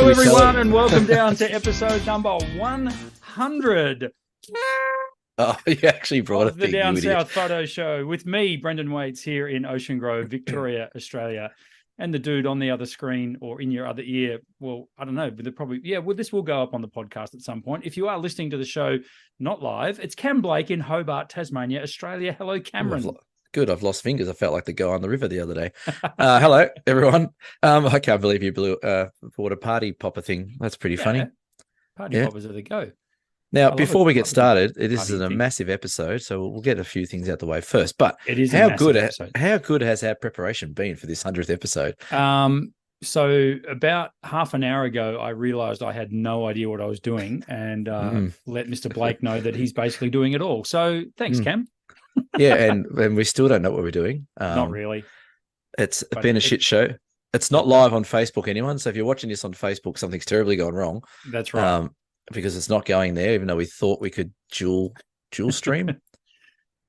Hello, everyone, and welcome down to episode number 100 Oh, you actually brought of it. the Down South Photo Show with me, Brendan Waits, here in Ocean Grove, Victoria, Australia, and the dude on the other screen or in your other ear. Well, I don't know, but this will go up on the podcast at some point. If you are listening to the show not live, it's Cam Blake in Hobart, Tasmania, Australia. Hello, Cameron. Good. I've lost fingers. I felt like the guy on the river the other day. Hello, everyone. I can't believe you blew bought a party popper thing. That's pretty funny. Party poppers are the go. Now, before we get started, this is a massive episode, so we'll get a few things out the way first. But it is how good has our preparation been for this 100th episode? So about half an hour ago, I realized I had no idea what I was doing and let Mr. Blake know that he's basically doing it all. So thanks, Cam. Yeah, and we still don't know what we're doing. Not really. It's been a shit show. It's not live on Facebook, anyone. So if you're watching this on Facebook, something's terribly gone wrong. That's right. Because it's not going there, even though we thought we could dual stream.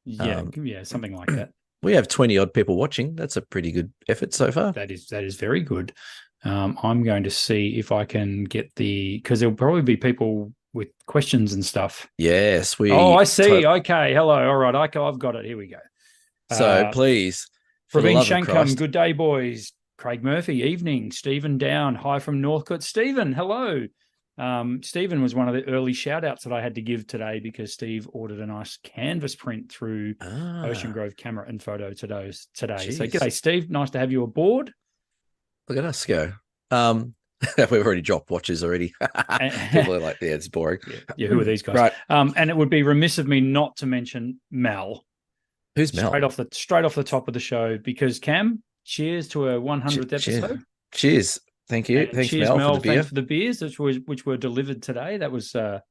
Yeah, something like that. We have 20-odd people watching. That's a pretty good effort so far. That is very good. I'm going to see if I can get because there'll probably be people with questions and stuff. Yes, I see. Okay, hello. All right, I've got it. Here we go. So please, Praveen Shankum, good day, boys. Craig Murphy, evening. Stephen Down, hi from Northcote. Stephen, hello. Stephen was one of the early shout outs that I had to give today because Steve ordered a nice canvas print through Ocean Grove Camera and Photo today. Jeez. So g'day, Steve. Nice to have you aboard. Look at us go. We've already dropped watches already. People are like, yeah, it's boring. Yeah, who are these guys? Right. And it would be remiss of me not to mention Mel. Who's Mel? Straight off the top of the show, because Cam, cheers to a 100th episode. Cheers. Thank you. And thanks, cheers, Mel, for the beer. Thanks for the beers which were delivered today. That was the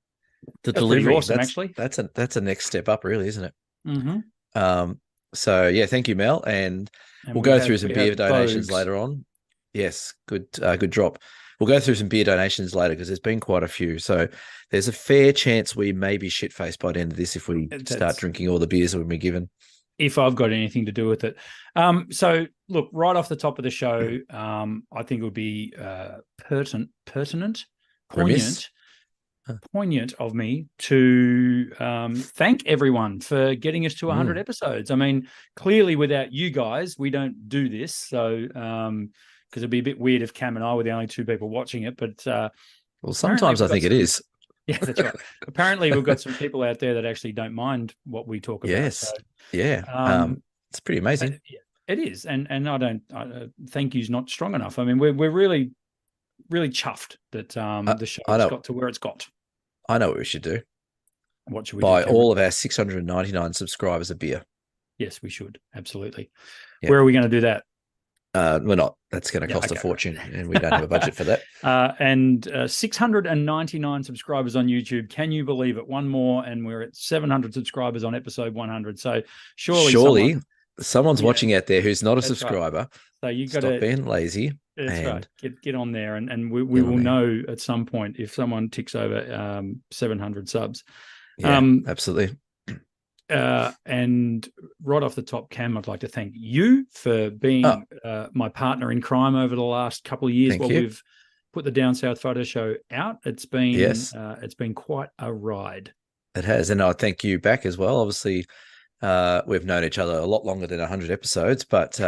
delivery. Awesome, actually. That's a next step up, really, isn't it? Mm-hmm. So yeah, thank you, Mel, and we'll go through some beer donations later on. Yes, good drop. We'll go through some beer donations later because there's been quite a few. So there's a fair chance we may be shit-faced by the end of this if we start drinking all the beers that we've been given. If I've got anything to do with it. So look, right off the top of the show, I think it would be poignant of me to thank everyone for getting us to 100 episodes. I mean, clearly without you guys, we don't do this. So, because it'd be a bit weird if Cam and I were the only two people watching it. But well, sometimes I think it is. Yeah, that's right. Apparently, we've got some people out there that actually don't mind what we talk about. Yes. So, yeah. It's pretty amazing. It is. And thank you's not strong enough. I mean, we're really, really chuffed that the show has got to where it's got. I know what we should do. What should we buy do? All of our 699 subscribers a beer. Yes, we should. Absolutely. Yeah. Where are we going to do that? We're not. That's going to cost a fortune, and we don't have a budget for that. And 699 subscribers on YouTube. Can you believe it? One more, and we're at 700 subscribers on episode 100. So surely someone's watching out there who's not a subscriber. Right. So you got to stop being lazy. That's right. Get on there, and we will know at some point if someone ticks over 700 subs. Yeah, absolutely. And right off the top, Cam, I'd like to thank you for being my partner in crime over the last couple of years while we've put the Down South Photo Show out. It's been quite a ride. It has, and I thank you back as well. Obviously, we've known each other a lot longer than 100 episodes, but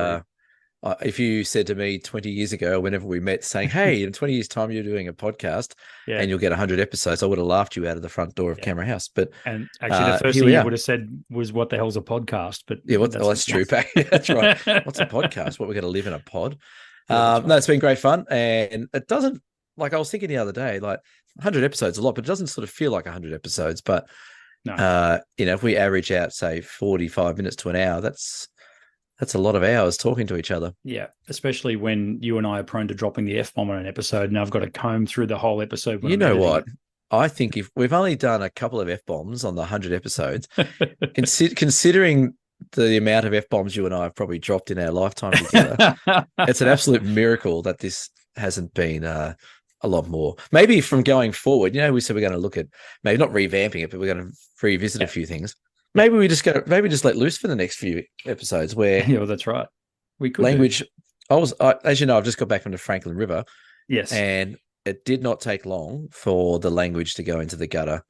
if you said to me 20 years ago, whenever we met, saying, hey, in 20 years' time, you're doing a podcast and you'll get 100 episodes, I would have laughed you out of the front door of Camera House. And actually, the first thing you would have said was, what the hell's a podcast? But yeah, that's true. That's right. What's a podcast? What, we're going to live in a pod? No, it's been great fun. And it doesn't, like I was thinking the other day, like 100 episodes is a lot, but it doesn't sort of feel like 100 episodes. But, if we average out, say, 45 minutes to an hour, that's a lot of hours talking to each other. Yeah, especially when you and I are prone to dropping the F-bomb on an episode, and I've got to comb through the whole episode. You know what? I think if we've only done a couple of F-bombs on the 100 episodes, considering the amount of F-bombs you and I have probably dropped in our lifetime together, it's an absolute miracle that this hasn't been a lot more. Maybe from going forward, we said we're going to look at maybe not revamping it, but we're going to revisit a few things. Maybe we just let loose for the next few episodes where well, that's right. We could language. As you know, I've just got back from the Franklin River. Yes. And it did not take long for the language to go into the gutter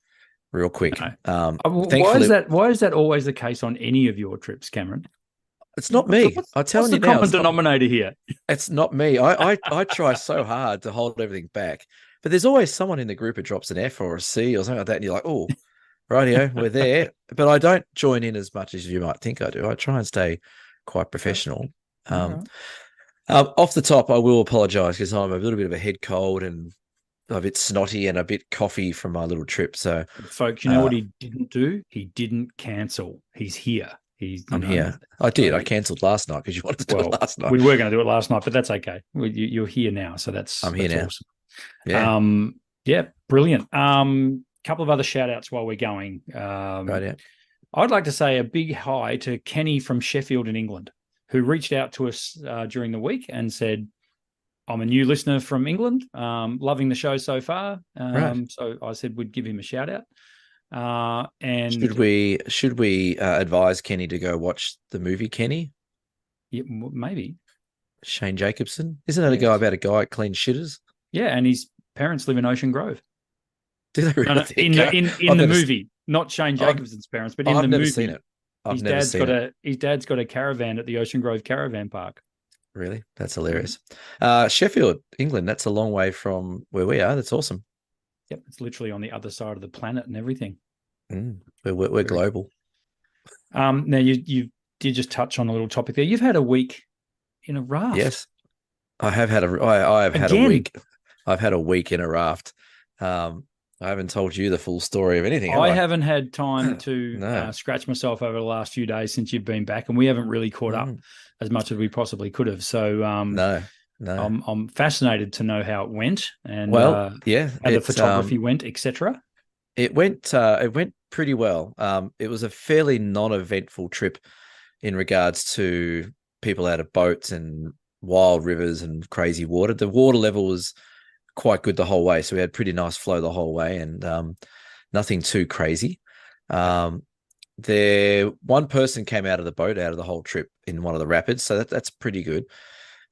real quick. No. Thankfully, Why is that always the case on any of your trips, Cameron? it's not me. I'm What's telling the you now, common denominator here? it's not me. I try so hard to hold everything back, but there's always someone in the group who drops an F or a C or something like that, and you're like, oh, rightio, we're there. But I don't join in as much as you might think I do. I try and stay quite professional. Right. Off the top, I will apologise because I'm a little bit of a head cold and a bit snotty and a bit coffee from my little trip. So, folks, you know what he didn't do? He didn't cancel. He's here. I'm here. I did. I cancelled last night because you wanted to do it last night. We were going to do it last night, but that's okay. You're here now, so I'm here now. Awesome. Yeah. Yeah, brilliant. Couple of other shout outs while we're going. Right. Yeah. I'd like to say a big hi to Kenny from Sheffield in England, who reached out to us during the week and said, I'm a new listener from England, loving the show so far. Right. So I said we'd give him a shout out. And should we advise Kenny to go watch the movie Kenny? Yeah, maybe. Shane Jacobson, isn't that a guy about a guy at clean shitters? Yeah, and his parents live in Ocean Grove. Do they really? In the movie, not Shane Jacobson's parents, but in the movie. I've never seen it. His dad's got a caravan at the Ocean Grove Caravan Park. Really? That's hilarious. Sheffield, England, that's a long way from where we are. That's awesome. Yep, it's literally on the other side of the planet and everything. We're global. Now, you did just touch on a little topic there. You've had a week in a raft. Yes, I have had had a week. I've had a week in a raft. I haven't told you the full story of anything. I haven't had time to scratch myself over the last few days since you've been back, and we haven't really caught up as much as we possibly could have. So no. I'm fascinated to know how it went and how the photography went, etc. It went pretty well. It was a fairly non-eventful trip in regards to people out of boats and wild rivers and crazy water. The water level was quite good the whole way, so we had pretty nice flow the whole way and nothing too crazy. One person came out of the boat out of the whole trip in one of the rapids, so that's pretty good.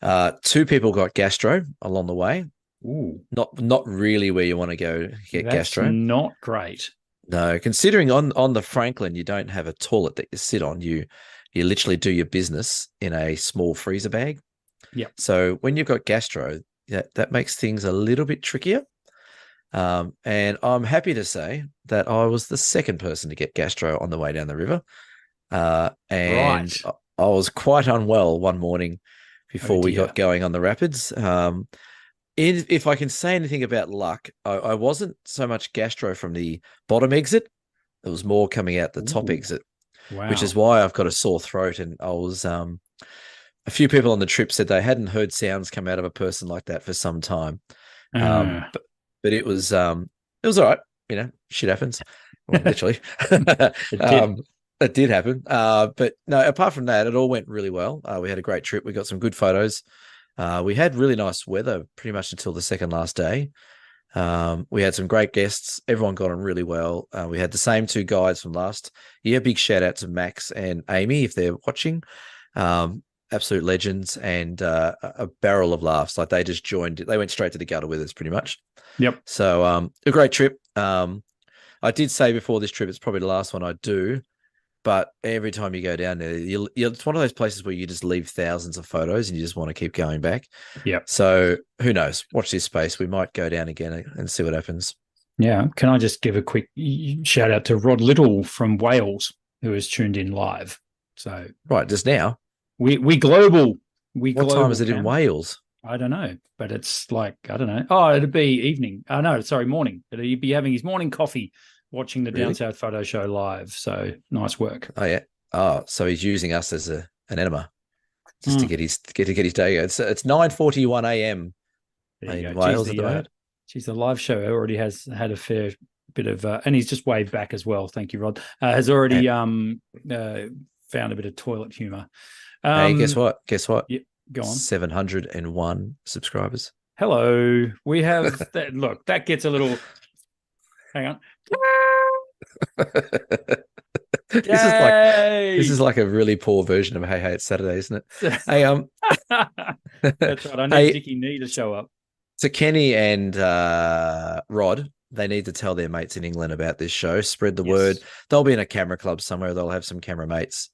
2 people got gastro along the way. Ooh. Not really where you want to go get gastro. Not great. No, considering on the Franklin you don't have a toilet that you sit on. You literally do your business in a small freezer bag. Yeah. So when you've got gastro, that makes things a little bit trickier. And I'm happy to say that I was the second person to get gastro on the way down the river. And I was quite unwell one morning before we got going on the rapids. If I can say anything about luck, I wasn't so much gastro from the bottom exit. It was more coming out the top exit, which is why I've got a sore throat. And I was, a few people on the trip said they hadn't heard sounds come out of a person like that for some time. But it was all right. You know, shit happens. Well, literally. It did happen. But no, apart from that, it all went really well. We had a great trip. We got some good photos. We had really nice weather pretty much until the second last day. We had some great guests. Everyone got on really well. We had the same 2 guides from last year. Big shout out to Max and Amy if they're watching. Absolute legends and a barrel of laughs. Like they just joined. They went straight to the gutter with us pretty much. Yep. So a great trip. I did say before this trip, it's probably the last one I do. But every time you go down there, it's one of those places where you just leave thousands of photos and you just want to keep going back. Yeah. So who knows? Watch this space. We might go down again and see what happens. Yeah. Can I just give a quick shout out to Rod Little from Wales, who has tuned in live. So right, just now. We global. What time is it in Wales? I don't know, but it's like, I don't know. Oh, it'd be evening. No, sorry, morning. He'd be having his morning coffee watching the Down South Photo Show live. So nice work. Oh yeah. Oh, so he's using us as an enema just to get his day going. It's 9:41 a.m. in Wales at the moment. Geez, the live show already has had a fair bit of, and he's just waved back as well. Thank you, Rod. Has already found a bit of toilet humor. Hey, guess what? Yeah, go on. 701 subscribers. Hello. We have that. Look, that gets a little. Hang on. This is like a really poor version of Hey It's Saturday, isn't it? Hey, that's right. I need Dickie Nee to show up. So Kenny and Rod, they need to tell their mates in England about this show. Spread the word. Yes. They'll be in a camera club somewhere. They'll have some camera mates.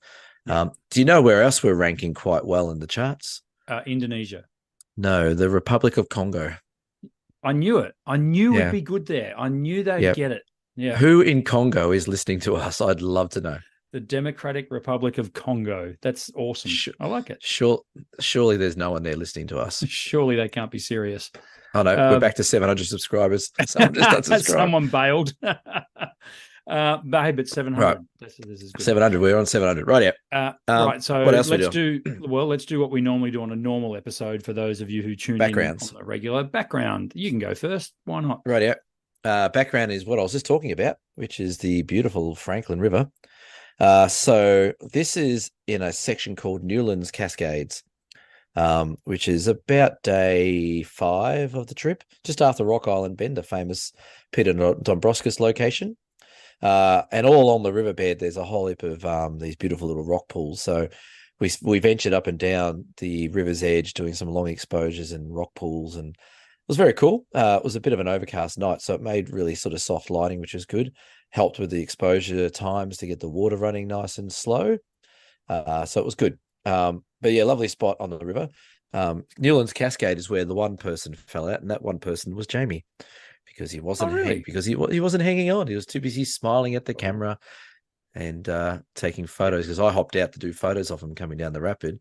Yeah. Do you know where else we're ranking quite well in the charts? Indonesia. No, the Republic of Congo. I knew it. I knew we'd Yeah. be good there. I knew they'd Yeah. get it. Yeah. Who in Congo is listening to us? I'd love to know. The Democratic Republic of Congo. That's awesome. I like it. Surely there's no one there listening to us. Surely they can't be serious. Oh no, we're back to 700 subscribers. Someone just unsubscribed. Someone bailed. Babe, it's 700. Right. This is good. 700. We're on 700. Right, yeah. Right. So what else let's do what we normally do on a normal episode for those of you who tune in on the regular. Background. You can go first. Why not? Right, yeah. Background is what I was just talking about, which is the beautiful Franklin River. So this is in a section called Newlands Cascades, which is about day 5 of the trip, just after Rock Island Bend, a famous Peter Dombrovskis location. And all along the riverbed, there's a whole heap of these beautiful little rock pools. So we ventured up and down the river's edge, doing some long exposures and rock pools, and it was very cool. It was a bit of an overcast night, so it made really sort of soft lighting, which was good. Helped with the exposure times to get the water running nice and slow. So it was good. But yeah, lovely spot on the river. Newlands Cascade is where the one person fell out, and that one person was Jamie, because he wasn't he wasn't hanging on. He was too busy smiling at the camera and taking photos, because I hopped out to do photos of him coming down the rapid,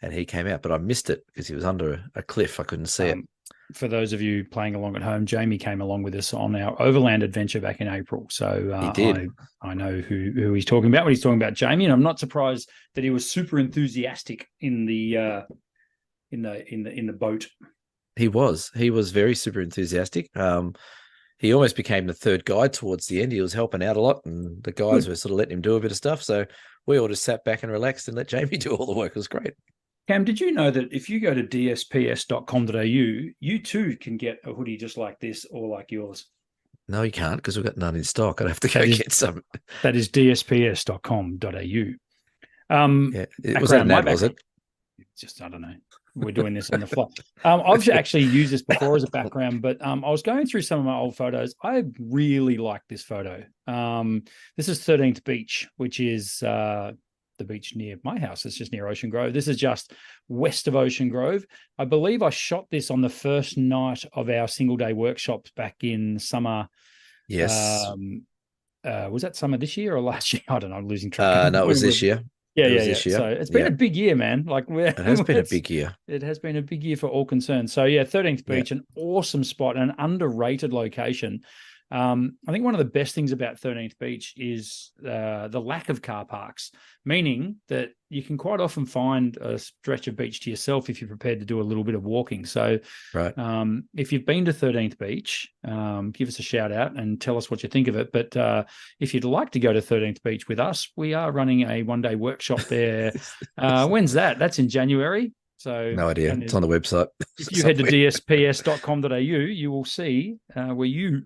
and he came out, but I missed it because he was under a cliff. I couldn't see it. For those of you playing along at home, Jamie came along with us on our overland adventure back in April. So he did. I know who he's talking about when he's talking about Jamie, and I'm not surprised that he was super enthusiastic in the boat. He was very super enthusiastic. He almost became the third guide towards the end. He was helping out a lot, and the guys were sort of letting him do a bit of stuff. So we all just sat back and relaxed and let Jamie do all the work. It was great. Cam, did you know that if you go to dsps.com.au, you too can get a hoodie just like this or like yours? No, you can't, because we've got none in stock. I'd have to go get some. That is dsps.com.au. Was that an ad, was it? Just, I don't know. We're doing this on the fly. I've actually used this before as a background, but I was going through some of my old photos. I really like this photo. This is 13th Beach, which is the beach near my house. It's just near Ocean Grove. This is just west of Ocean Grove. I believe I shot this on the first night of our single day workshops back in summer. Yes. Was that summer this year or last year? I don't know. I'm losing track. No, it was this year. Yeah. So it's been a big year, man. It has been a big year. It has been a big year for all concerned. So yeah, 13th Beach, an awesome spot, an underrated location. I think one of the best things about 13th Beach is the lack of car parks, meaning that you can quite often find a stretch of beach to yourself if you're prepared to do a little bit of walking. So if you've been to 13th Beach, give us a shout out and tell us what you think of it. But if you'd like to go to 13th Beach with us, we are running a one-day workshop there. When's that? That's in January. So no idea. It's on the website. If you head to dsps.com.au, you will see where you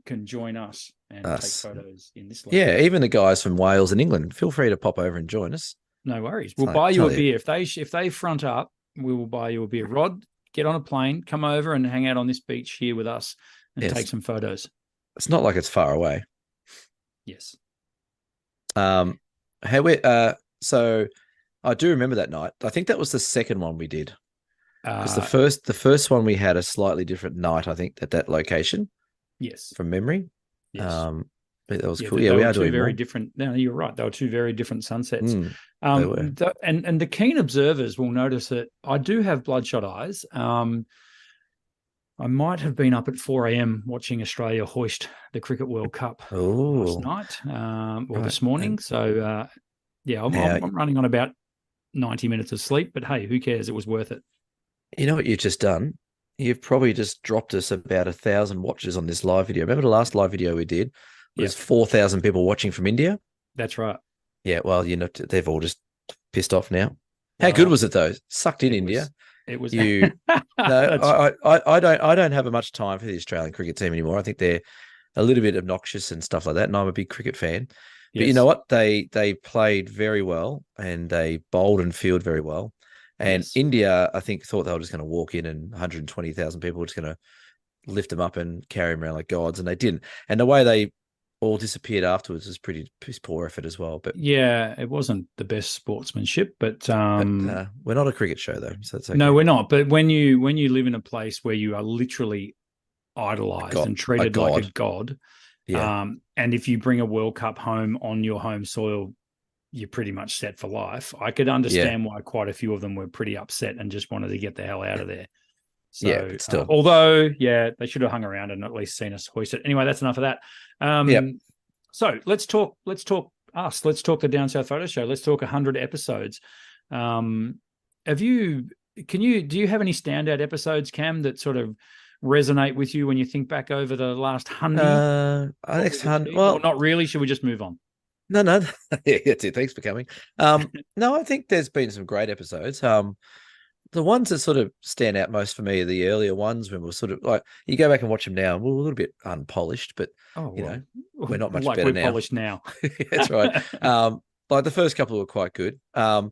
can join us and take photos in this. Yeah, even the guys from Wales and England, feel free to pop over and join us. No worries. We'll buy you a beer if they front up. We will buy you a beer. Rod, get on a plane, come over and hang out on this beach here with us and take some photos. It's not like it's far away. Yes. So I do remember that night. I think that was the second one we did. Because the first one we had a slightly different night, I think, at that location. Yes. From memory. Yes. But that was cool. Yeah, we are doing very different. No, you're right. They were two very different sunsets. They were. And the keen observers will notice that I do have bloodshot eyes. I might have been up at 4 a.m. watching Australia hoist the Cricket World Cup last night or this morning. So, I'm running on about 90 minutes of sleep, but hey, who cares? It was worth it. You know what you've just done? You've probably just dropped us about 1,000 watches on this live video. Remember the last live video we did? There's 4,000 people watching from India. That's right. Yeah, well, they've all just pissed off now. How good was it though? Sucked in India. It was. No, I don't have much time for the Australian cricket team anymore. I think they're a little bit obnoxious and stuff like that. And I'm a big cricket fan. But you know what? They played very well and they bowled and fielded very well. And Yes. India, I think, thought they were just going to walk in and 120,000 people were just going to lift them up and carry them around like gods, and they didn't. And the way they all disappeared afterwards was pretty poor effort as well. But Yeah, it wasn't the best sportsmanship, but we're not a cricket show though, so it's okay. no, we're not. But when you live in a place where you are literally idolized and treated like a god, yeah, and if you bring a World Cup home on your home soil, you're pretty much set for life. I could understand why quite a few of them were pretty upset and just wanted to get the hell out of there. So, yeah, but still, although, they should have hung around and at least seen us hoist it. Anyway, that's enough of that. So let's talk us. Let's talk the Down South Photo Show. Let's talk 100 episodes. Do you have any standout episodes, Cam, that sort of resonate with you when you think back over the last 100? Next 100. Well, not really. Should we just move on? No. That's it. Thanks for coming. No, I think there's been some great episodes. The ones that sort of stand out most for me are the earlier ones when we're sort of like, you go back and watch them now, and we're a little bit unpolished, but we're not much better now. Polished now. That's right. Like the first couple were quite good. The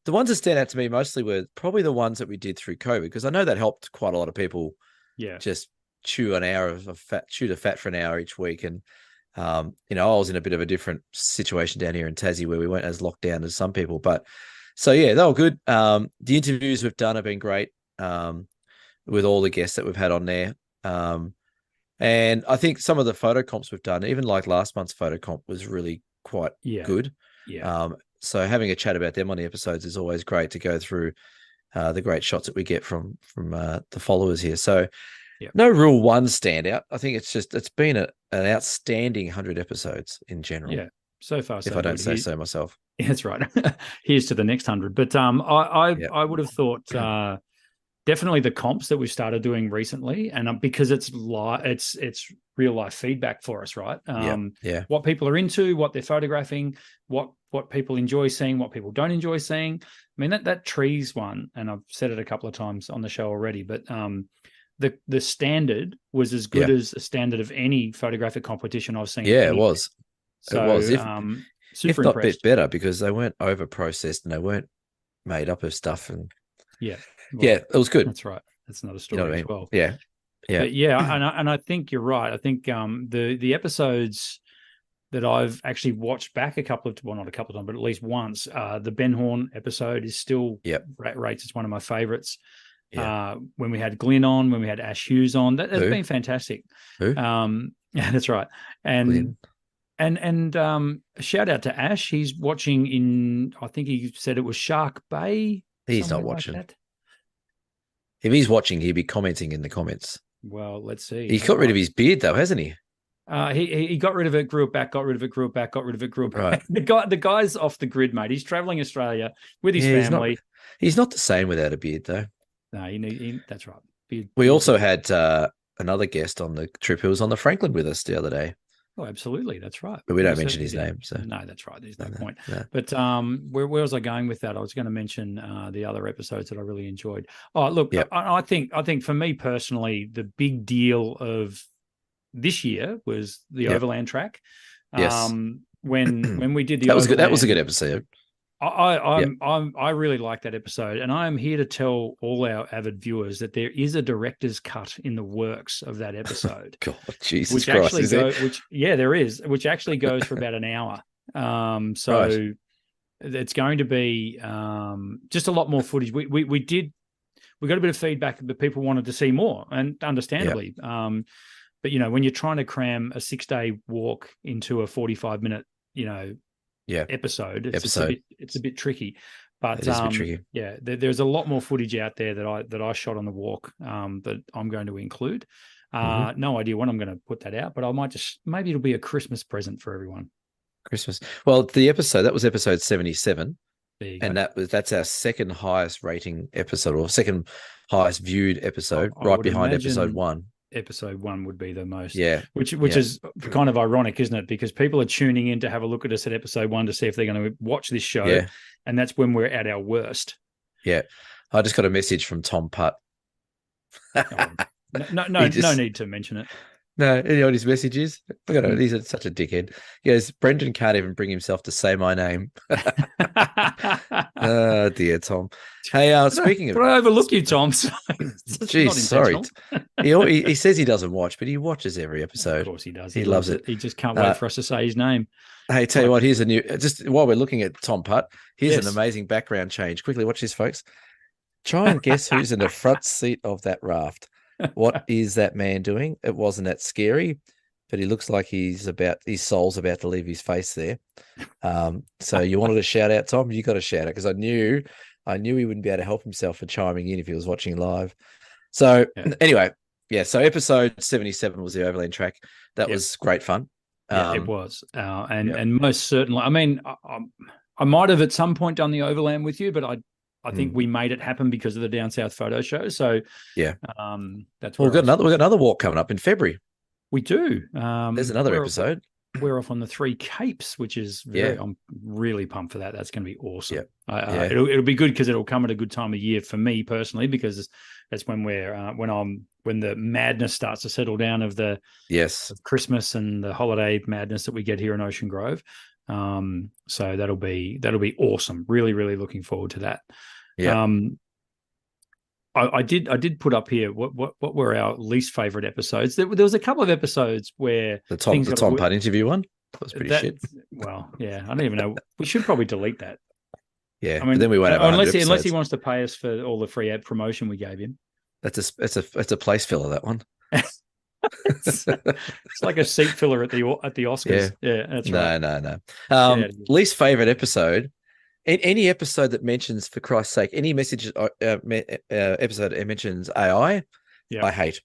ones that stand out to me mostly were probably the ones that we did through COVID, because I know that helped quite a lot of people. Yeah. Just chew the fat for an hour each week. And, I was in a bit of a different situation down here in Tassie where we weren't as locked down as some people, but so yeah, they were good. The interviews we've done have been great, with all the guests that we've had on there. And I think some of the photo comps we've done, even like last month's photo comp, was really quite good. Yeah. So having a chat about them on the episodes is always great to go through the great shots that we get from the followers here. So no real one standout. I think it's been an outstanding 100 episodes in general. Yeah. So far, so if I don't say so myself. Yeah, that's right. Here's to the next 100. But I would have thought definitely the comps that we've started doing recently, and because it's real life feedback for us, right? What people are into, what they're photographing, what people enjoy seeing, what people don't enjoy seeing. I mean, that trees one, and I've said it a couple of times on the show already, but the standard was as good as a standard of any photographic competition I've seen. Yeah, it was. So, it was. If not a bit better, because they weren't over processed and they weren't made up of stuff. And it was good. That's right. That's another story as well. Yeah. But and I think you're right. I think the episodes that I've actually watched back not a couple of times, but at least once, the Ben Horn episode is still rates as one of my favorites. When we had Glyn on, when we had Ash Hughes on, that's been fantastic. Who? Yeah, that's right. And Glyn. And a shout out to Ash. He's watching in, I think he said it was Shark Bay. He's not watching. Like if he's watching, he'd be commenting in the comments. Well, let's see. He's got rid of his beard though, hasn't he? He got rid of it, grew it back, got rid of it, grew it back, got rid of it, grew it back. Right. The guy's off the grid, mate. He's traveling Australia with his family. He's not the same without a beard though. No, that's right. We also had another guest on the trip who was on the Franklin with us the other day. Oh, absolutely. That's right. But we don't mention his name. So no, that's right. There's no point. No. But where was I going with that? I was going to mention the other episodes that I really enjoyed. Oh, look, I think for me personally, the big deal of this year was the Overland track. Yes. When we did the that was good. That was a good episode. I really like that episode, and I am here to tell all our avid viewers that there is a director's cut in the works of that episode. God, Jesus Christ! There is, which actually goes for about an hour. So it's going to be just a lot more footage. We got a bit of feedback that people wanted to see more, and understandably. But when you're trying to cram a 6-day walk into a 45-minute, episode. It's a bit tricky, but it is a bit tricky. There's a lot more footage out there that I shot on the walk that I'm going to include. No idea when I'm going to put that out, but I might maybe it'll be a Christmas present for everyone. Christmas. Well, that was episode 77, and go. that's our second highest rating episode, or second highest viewed episode, right behind episode 1. Episode 1 would be the most, which is kind of ironic, isn't it? Because people are tuning in to have a look at us at episode 1 to see if they're going to watch this show, and that's when we're at our worst. I just got a message from Tom Putt. No need to mention it. No, you know what his message is? Look at it. He's such a dickhead. He goes, Brendan can't even bring himself to say my name. Oh, dear, Tom. Hey, speaking But of... I overlook you, Tom. So it's Geez, not sorry. intentional. He says he doesn't watch, but he watches every Of episode. course he does. He loves it. He just can't wait for us to say his name. Hey, tell you what, here's a new... Just while we're looking at Tom Putt, here's an Yes. amazing background change. Quickly, watch this, folks. Try and guess who's in the front seat of that raft. What is that man doing? It wasn't that scary, but he looks like his soul's about to leave his face there. So you wanted a shout out, Tom? You got a shout out because I knew he wouldn't be able to help himself for chiming in if he was watching live. So anyway, yeah. So episode 77 was the overland track. That was great fun. Yeah, it was, and most certainly. I mean, I might have at some point done the overland with you, but I think we made it happen because of the Down South photo show. So yeah, that's we've got another walk coming up in February. We do. There's another episode. We're off on the 3 Capes, which is I'm really pumped for that. That's going to be awesome. Yeah. It'll be good because it'll come at a good time of year for me personally, because that's when when the madness starts to settle down of the of Christmas and the holiday madness that we get here in Ocean Grove. So that'll be awesome. Really, really looking forward to that. Yeah. I did put up here what were our least favorite episodes. There was a couple of episodes where the Tom Putt interview one was pretty shit. Well, yeah, I don't even know. We should probably delete that. Yeah, I mean, then we won't have unless he wants to pay us for all the free ad promotion we gave him. It's a place filler, that one. It's like a seat filler at the Oscars. Yeah, that's right. No. Least favorite episode. Any episode that mentions, for Christ's sake, any message episode that mentions AI, I hate.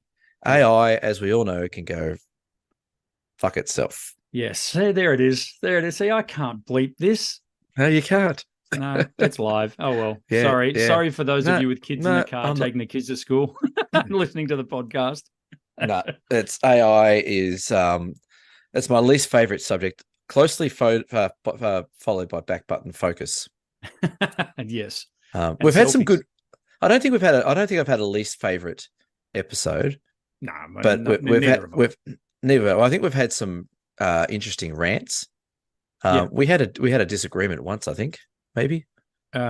AI, as we all know, can go fuck itself. Yes, there it is. See, I can't bleep this. No, you can't. No, it's live. Oh well. Yeah, Sorry for those of you with kids in the car taking the kids to school, listening to the podcast. No, it's AI is it's my least favorite subject. Closely followed by back button focus. Yes, we've had some good. I don't think I've had a least favorite episode. No, but neither. I think we've had some interesting rants. We had a disagreement once, I think, maybe. We've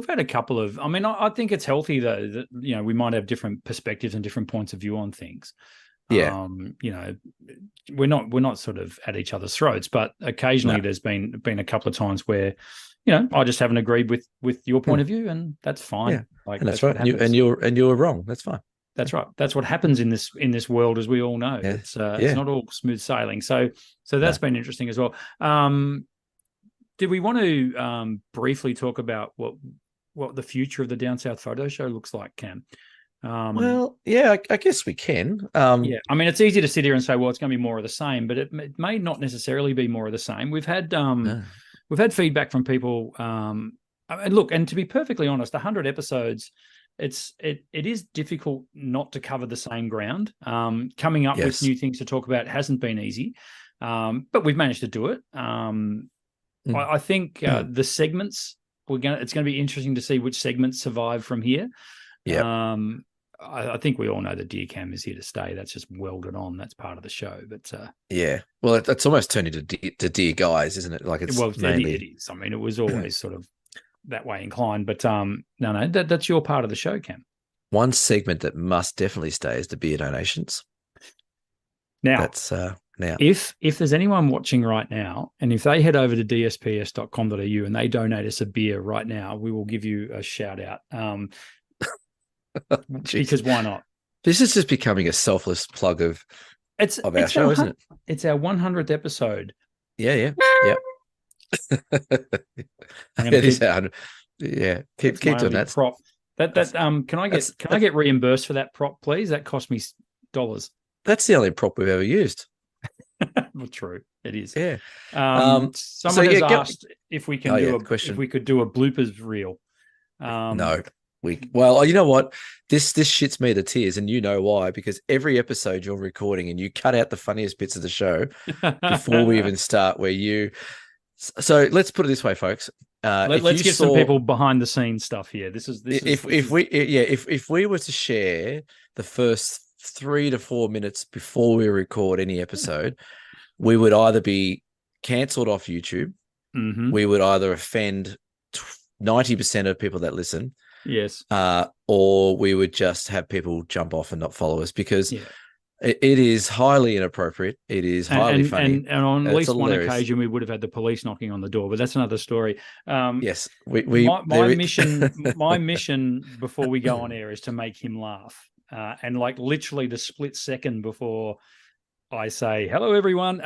had a couple of. I mean, I think it's healthy though that we might have different perspectives and different points of view on things. Yeah. We're not sort of at each other's throats, but occasionally there's been a couple of times where, I just haven't agreed with your point of view, and that's fine. Yeah. Like, and that's right. And you were wrong. That's fine. That's right. That's what happens in this world, as we all know. Yeah. It's not all smooth sailing. So that's been interesting as well. Did we want to briefly talk about what the future of the Down South photo show looks like, Cam? I guess we can. I mean, it's easy to sit here and say, well, it's going to be more of the same, but it may not necessarily be more of the same. We've had feedback from people. And look, and to be perfectly honest, 100 episodes, it is difficult not to cover the same ground. Coming up with new things to talk about hasn't been easy, but we've managed to do it. I think the segments it's going to be interesting to see which segments survive from here. Yeah. I think we all know that Dear Cam is here to stay. That's just welded on. That's part of the show. But well, it's almost turned into Dear Guys, isn't it? Like it is. I mean, it was always sort of that way inclined. But no, that's your part of the show, Cam. One segment that must definitely stay is the beer donations. Now, that's now. If there's anyone watching right now, and if they head over to dsps.com.au and they donate us a beer right now, we will give you a shout out. Because why not? This is just becoming a selfless plug of our show, isn't it? It's our 100th episode. Yeah. It is 100. Yeah, keep doing that. Prop. Can I get reimbursed for that prop, please? That cost me $. That's the only prop we've ever used. Well, true, it is. Yeah. Someone has asked if we can if we could do a bloopers reel. No. Well, you know what? This shits me to tears, and you know why? Because every episode you're recording and you cut out the funniest bits of the show before we even start. So let's put it this way, folks. Let's get some people behind the scenes stuff here. If we were to share the first 3 to 4 minutes before we record any episode, we would either be cancelled off YouTube, we would either offend 90% of people that listen, yes, or we would just have people jump off and not follow us because it is highly inappropriate. It is highly funny. And on at least hilarious. one occasion, we would have had the police knocking on the door, but that's another story. Yes, my mission before we go on air is to make him laugh, and like literally the split second before I say hello, everyone.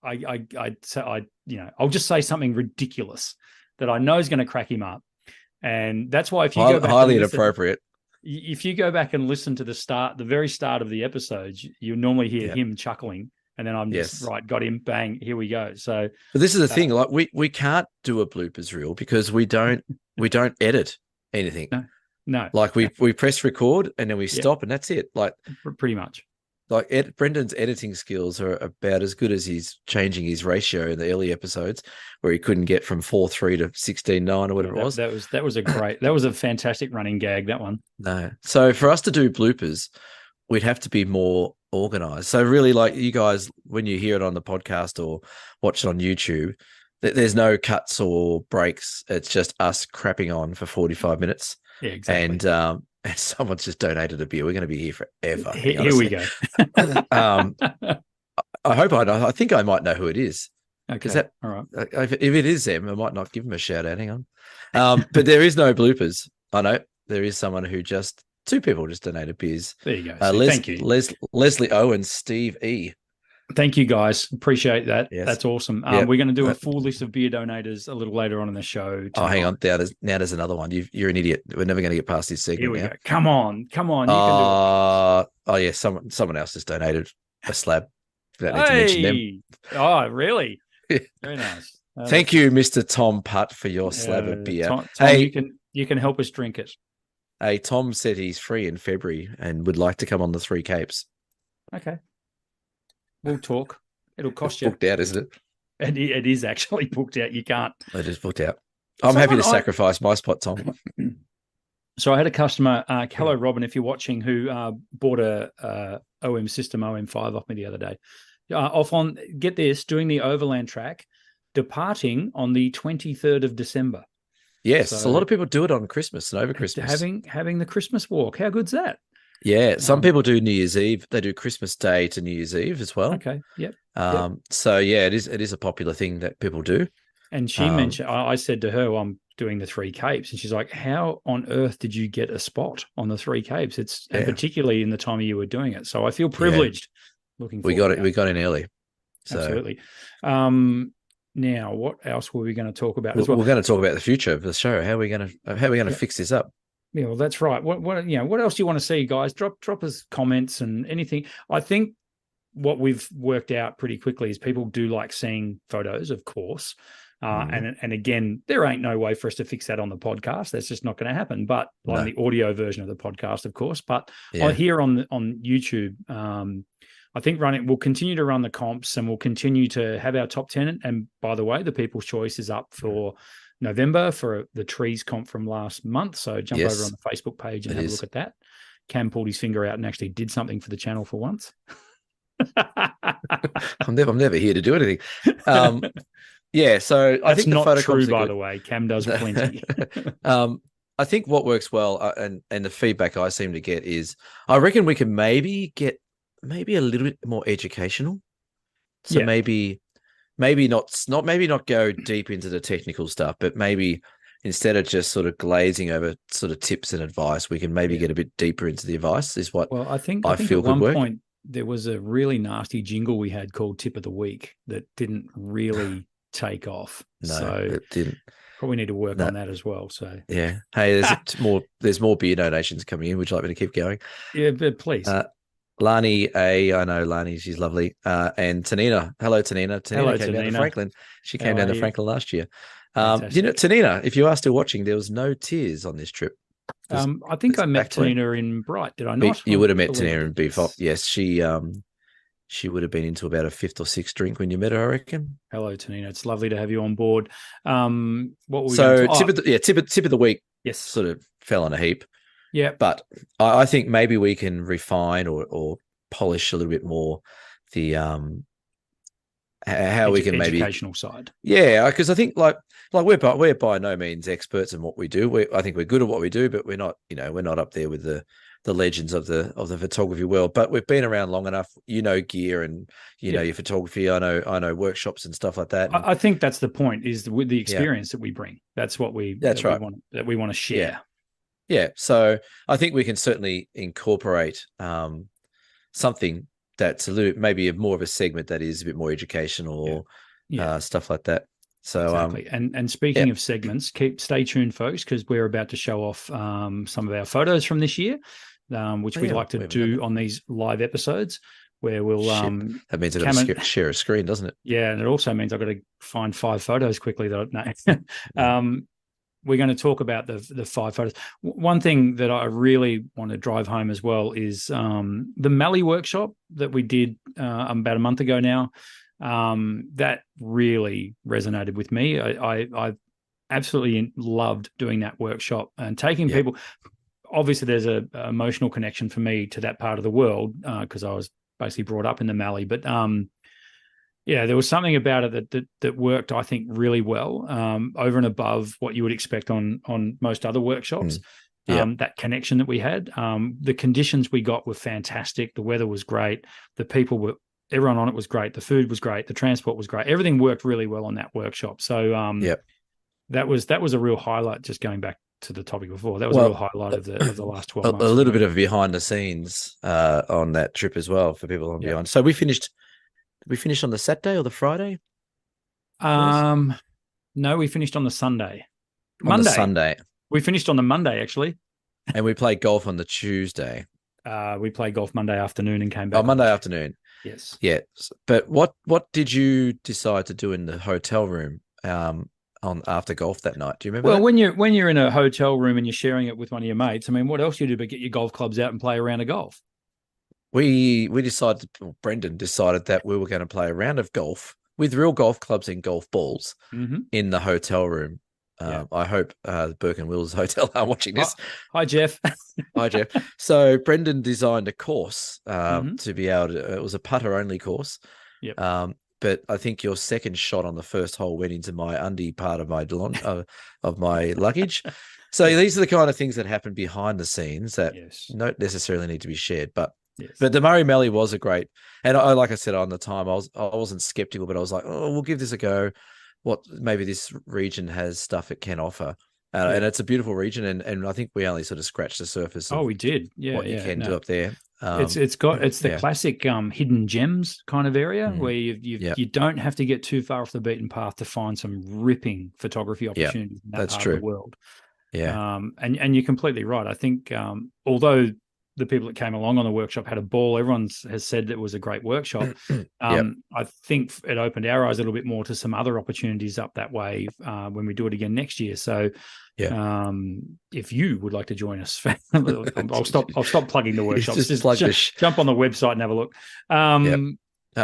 I'll just say something ridiculous that I know is going to crack him up, and that's why if you go back highly inappropriate. If you go back and listen to the very start of the episodes, you normally hear him chuckling, and then I'm just right, got him, bang, here we go. So, but this is the thing, like we can't do a bloopers reel because we don't edit anything. No, like we press record and then we stop and that's it. Like pretty much. Like Brendan's editing skills are about as good as he's changing his ratio in the early episodes, where he couldn't get from 4:3 to 16:9 or whatever it was. That was a fantastic running gag, that one. No, so for us to do bloopers, we'd have to be more organized. So really, like you guys, when you hear it on the podcast or watch it on YouTube, there's no cuts or breaks. It's just us crapping on for 45 minutes. Yeah, exactly. And someone's just donated a beer. We're going to be here forever. Here we go. I hope I know. I think I might know who it is. Okay. All right. If it is them, I might not give them a shout out. Hang on. But there is no bloopers. I know there is someone who two people just donated beers. There you go. Thank you. Leslie O and Steve E. Thank you, guys. Appreciate that. Yes. That's awesome. We're going to do a full list of beer donators a little later on in the show. Oh, hang on. Now there's another one. You're an idiot. We're never going to get past this segment. Here we now. go. Come on. You can do it. Oh, yeah. Someone else just donated a slab. Don't need to mention them. Oh, really? Very nice. Thank you, Mr. Tom Putt, for your slab of beer. Tom, hey, you can help us drink it. Hey, Tom said he's free in February and would like to come on the Three Capes. Okay. We'll talk. It'll cost you. Booked out, isn't it? It is actually booked out. You can't. It is booked out. I'm happy to sacrifice my spot, Tom. So I had a customer, hello, Robin, if you're watching, who bought a OM System OM5 off me the other day. Get this, doing the Overland track, departing on the 23rd of December. Yes, so a lot of people do it on Christmas and over Christmas. Having the Christmas walk. How good's that? Yeah, some people do New Year's Eve. They do Christmas Day to New Year's Eve as well. Okay, yep. So yeah, it is a popular thing that people do. And she mentioned, I said to her, well, I'm doing the Three Capes, and she's like, "How on earth did you get a spot on the Three Capes?" And particularly in the time of year we're doing it. So I feel privileged. Looking forward. We got in early. So. Absolutely. Now, what else were we going to talk about as well? We're going to talk about the future of the show. How are we going to fix this up? Yeah, well, that's right. What else do you want to see, guys? Drop us comments and anything. I think what we've worked out pretty quickly is people do like seeing photos, of course. And again, there ain't no way for us to fix that on the podcast. That's just not going to happen. But on the audio version of the podcast, of course. But here on YouTube, I think we'll continue to run the comps, and we'll continue to have our top 10. And by the way, the People's Choice is up for November for the trees comp from last month. So jump over on the Facebook page and have a look at that. Cam pulled his finger out and actually did something for the channel for once. I'm never here to do anything. So I think not the photo true, by the way. Cam does plenty. I think what works well, and the feedback I seem to get is, I reckon we can maybe get a little bit more educational. So maybe not go deep into the technical stuff, but maybe instead of just sort of glazing over sort of tips and advice, we can maybe get a bit deeper into the advice. Is what I think feel at one work. point there was a really nasty jingle we had called Tip of the Week that didn't really take off. No, so it didn't. Probably need to work on that as well. So yeah. Hey, there's more beer donations coming in. Would you like me to keep going? Yeah, but please. Lani I know Lani, she's lovely. And Tanina. Hello, Tanina. Tanina came down to Franklin. She came down to Franklin last year. Tanina, if you are still watching, there was no tears on this trip. I think I met Tanina in Bright, did I not? You would have met Tanina in Beefop. Yes, she would have been into about a fifth or sixth drink when you met her, I reckon. Hello, Tanina. It's lovely to have you on board. What were we tip of the week? Yes, sort of fell on a heap. Yeah. But I think maybe we can refine or polish a little bit more the how we can maybe educational side. because I think like we're by no means experts in what we do. I think we're good at what we do, but we're not we're not up there with the legends of the photography world. But we've been around long enough, gear and know your photography. I know workshops and stuff like that. And, I think that's the point, is with the experience that we bring. That's what we want to share. Yeah. So I think we can certainly incorporate something that's a little maybe more of a segment that is a bit more educational or stuff like that. So exactly. And speaking of segments, stay tuned, folks, because we're about to show off some of our photos from this year, which we'd like to do on these live episodes, where we'll that means I've got to share a screen, doesn't it? Yeah, and it also means I've got to find 5 photos quickly that we're going to talk about the 5 photos. One thing that I really want to drive home as well is the Mali workshop that we did about a month ago now. That really resonated with me. I absolutely loved doing that workshop and taking people. Obviously, there's an emotional connection for me to that part of the world because I was basically brought up in the Mali. But there was something about it that worked, I think, really well, over and above what you would expect on most other workshops. That connection that we had, the conditions we got were fantastic. The weather was great. The people everyone on it was great. The food was great. The transport was great. Everything worked really well on that workshop. So that was a real highlight. Just going back to the topic before, that was a real highlight of the last 12 months. A little bit of behind the scenes on that trip as well for people on beyond. So we finished on the Saturday or the Friday? No, we finished on the Sunday. Sunday. We finished on the Monday, actually. And we played golf on the Tuesday. We played golf Monday afternoon and came back. Oh, Monday afternoon. Yes. Yeah. But what did you decide to do in the hotel room on after golf that night? Do you remember? Well, when you're in a hotel room and you're sharing it with one of your mates, I mean, what else you do but get your golf clubs out and play a round of golf? We decided, Brendan decided that we were going to play a round of golf with real golf clubs and golf balls in the hotel room. I hope Burke and Wills Hotel are watching this. Hi, Jeff. Hi, Jeff. So Brendan designed a course to be able to. It was a putter only course. Yep. But I think your second shot on the first hole went into my undie part of my of my luggage. So these are the kind of things that happen behind the scenes that don't necessarily need to be shared. But the Murray Mallee was a great, and like I said on the time, I wasn't skeptical, but I was like, oh, we'll give this a go. Maybe this region has stuff it can offer. And it's a beautiful region, and I think we only sort of scratched the surface. We did. What you can do up there. It's the classic hidden gems kind of area where you don't have to get too far off the beaten path to find some ripping photography opportunities in that part of the world. Yeah. And you're completely right. I think although the people that came along on the workshop had a ball, everyone has said it was a great workshop. I think it opened our eyes a little bit more to some other opportunities up that way when we do it again next year. So if you would like to join us, I'll stop plugging the workshops. Just like jump on the website and have a look.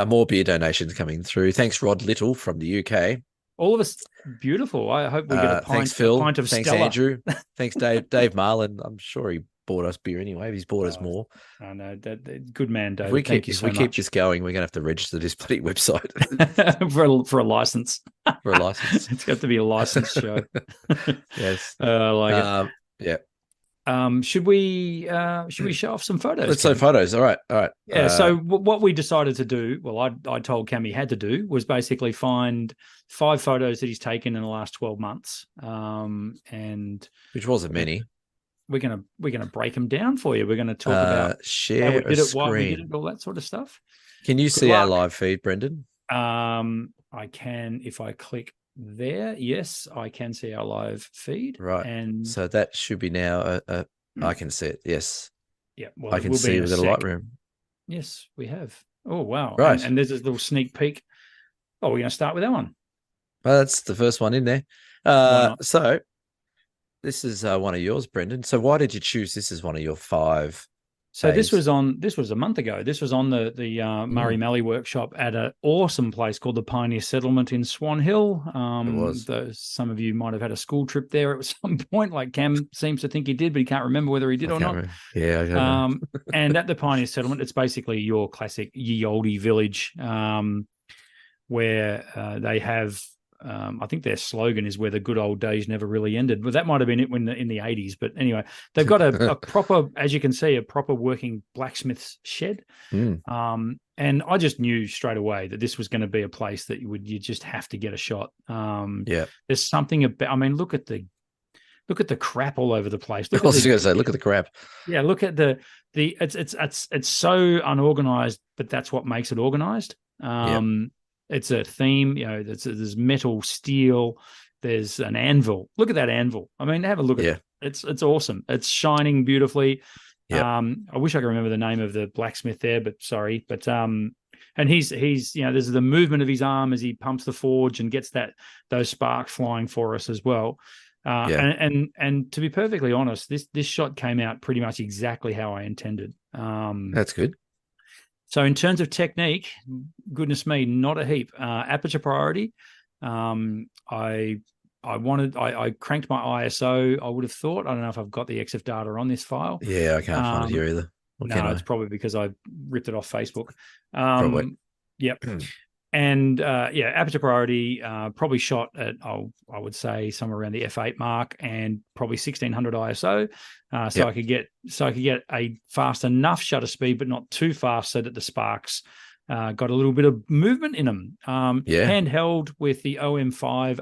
More beer donations coming through. Thanks, Rod Little from the UK. All of us, beautiful. I hope we get a pint. Thanks, Phil. A pint of thanks, Stella. Andrew. Thanks, Dave. Dave Marlin. I'm sure he bought us beer anyway. He's bought us more. I know. Good man, Dave. If we keep this going, we're going to have to register this bloody website for a license. For a license. It's got to be a licensed show. Yes. I like it. Should we show off some photos? Let's show photos. All right. Yeah. So what we decided to do, well, I told Cam he had to do, was basically find 5 photos that he's taken in the last 12 months, and which wasn't many. We're gonna break them down for you. We're gonna talk about share how we did a it, why we screen, did it, all that sort of stuff. Can you see our live feed, Brendan? I can if I click there. Yes, I can see our live feed. Right. And so that should be now I can see it. Yes. Yeah. Well, I can see we've got a Lightroom. Yes, we have. Oh wow. Right. And there's a little sneak peek. Oh, we're gonna start with that one. Well, that's the first one in there. So this is one of yours, Brendan. So why did you choose this as one of your 5 So days. this was a month ago. This was on the Murray Mallee workshop at an awesome place called the Pioneer Settlement in Swan Hill. It was. Some of you might have had a school trip there at some point. Like Cam seems to think he did, but he can't remember whether he did or not. Remember. Yeah, I don't know. And at the Pioneer Settlement, it's basically your classic ye olde village, where they have. I think their slogan is "Where the good old days never really ended." Well, that might have been it in the 80s. But anyway, they've got a proper, as you can see, a proper working blacksmith's shed. And I just knew straight away that this was going to be a place that you just have to get a shot. There's something about. I mean, look at the crap all over the place. I was going to say, look at the crap. Yeah, look at the it's so unorganized, but that's what makes it organized. It's a theme, there's metal, steel, there's an anvil. Look at that anvil. I mean, have a look at it. It's awesome. It's shining beautifully. I wish I could remember the name of the blacksmith there, but sorry. But and he's there's the movement of his arm as he pumps the forge and gets those sparks flying for us as well. And to be perfectly honest, this shot came out pretty much exactly how I intended. That's good. So in terms of technique, goodness me, not a heap. Aperture priority. I cranked my ISO. I would have thought. I don't know if I've got the EXIF data on this file. Yeah, I can't find it here either. It's probably because I ripped it off Facebook. Probably. Yep. And aperture priority, probably shot at, I would say somewhere around the f8 mark and probably 1600 ISO. So I could get a fast enough shutter speed, but not too fast so that the sparks got a little bit of movement in them. Handheld with the OM5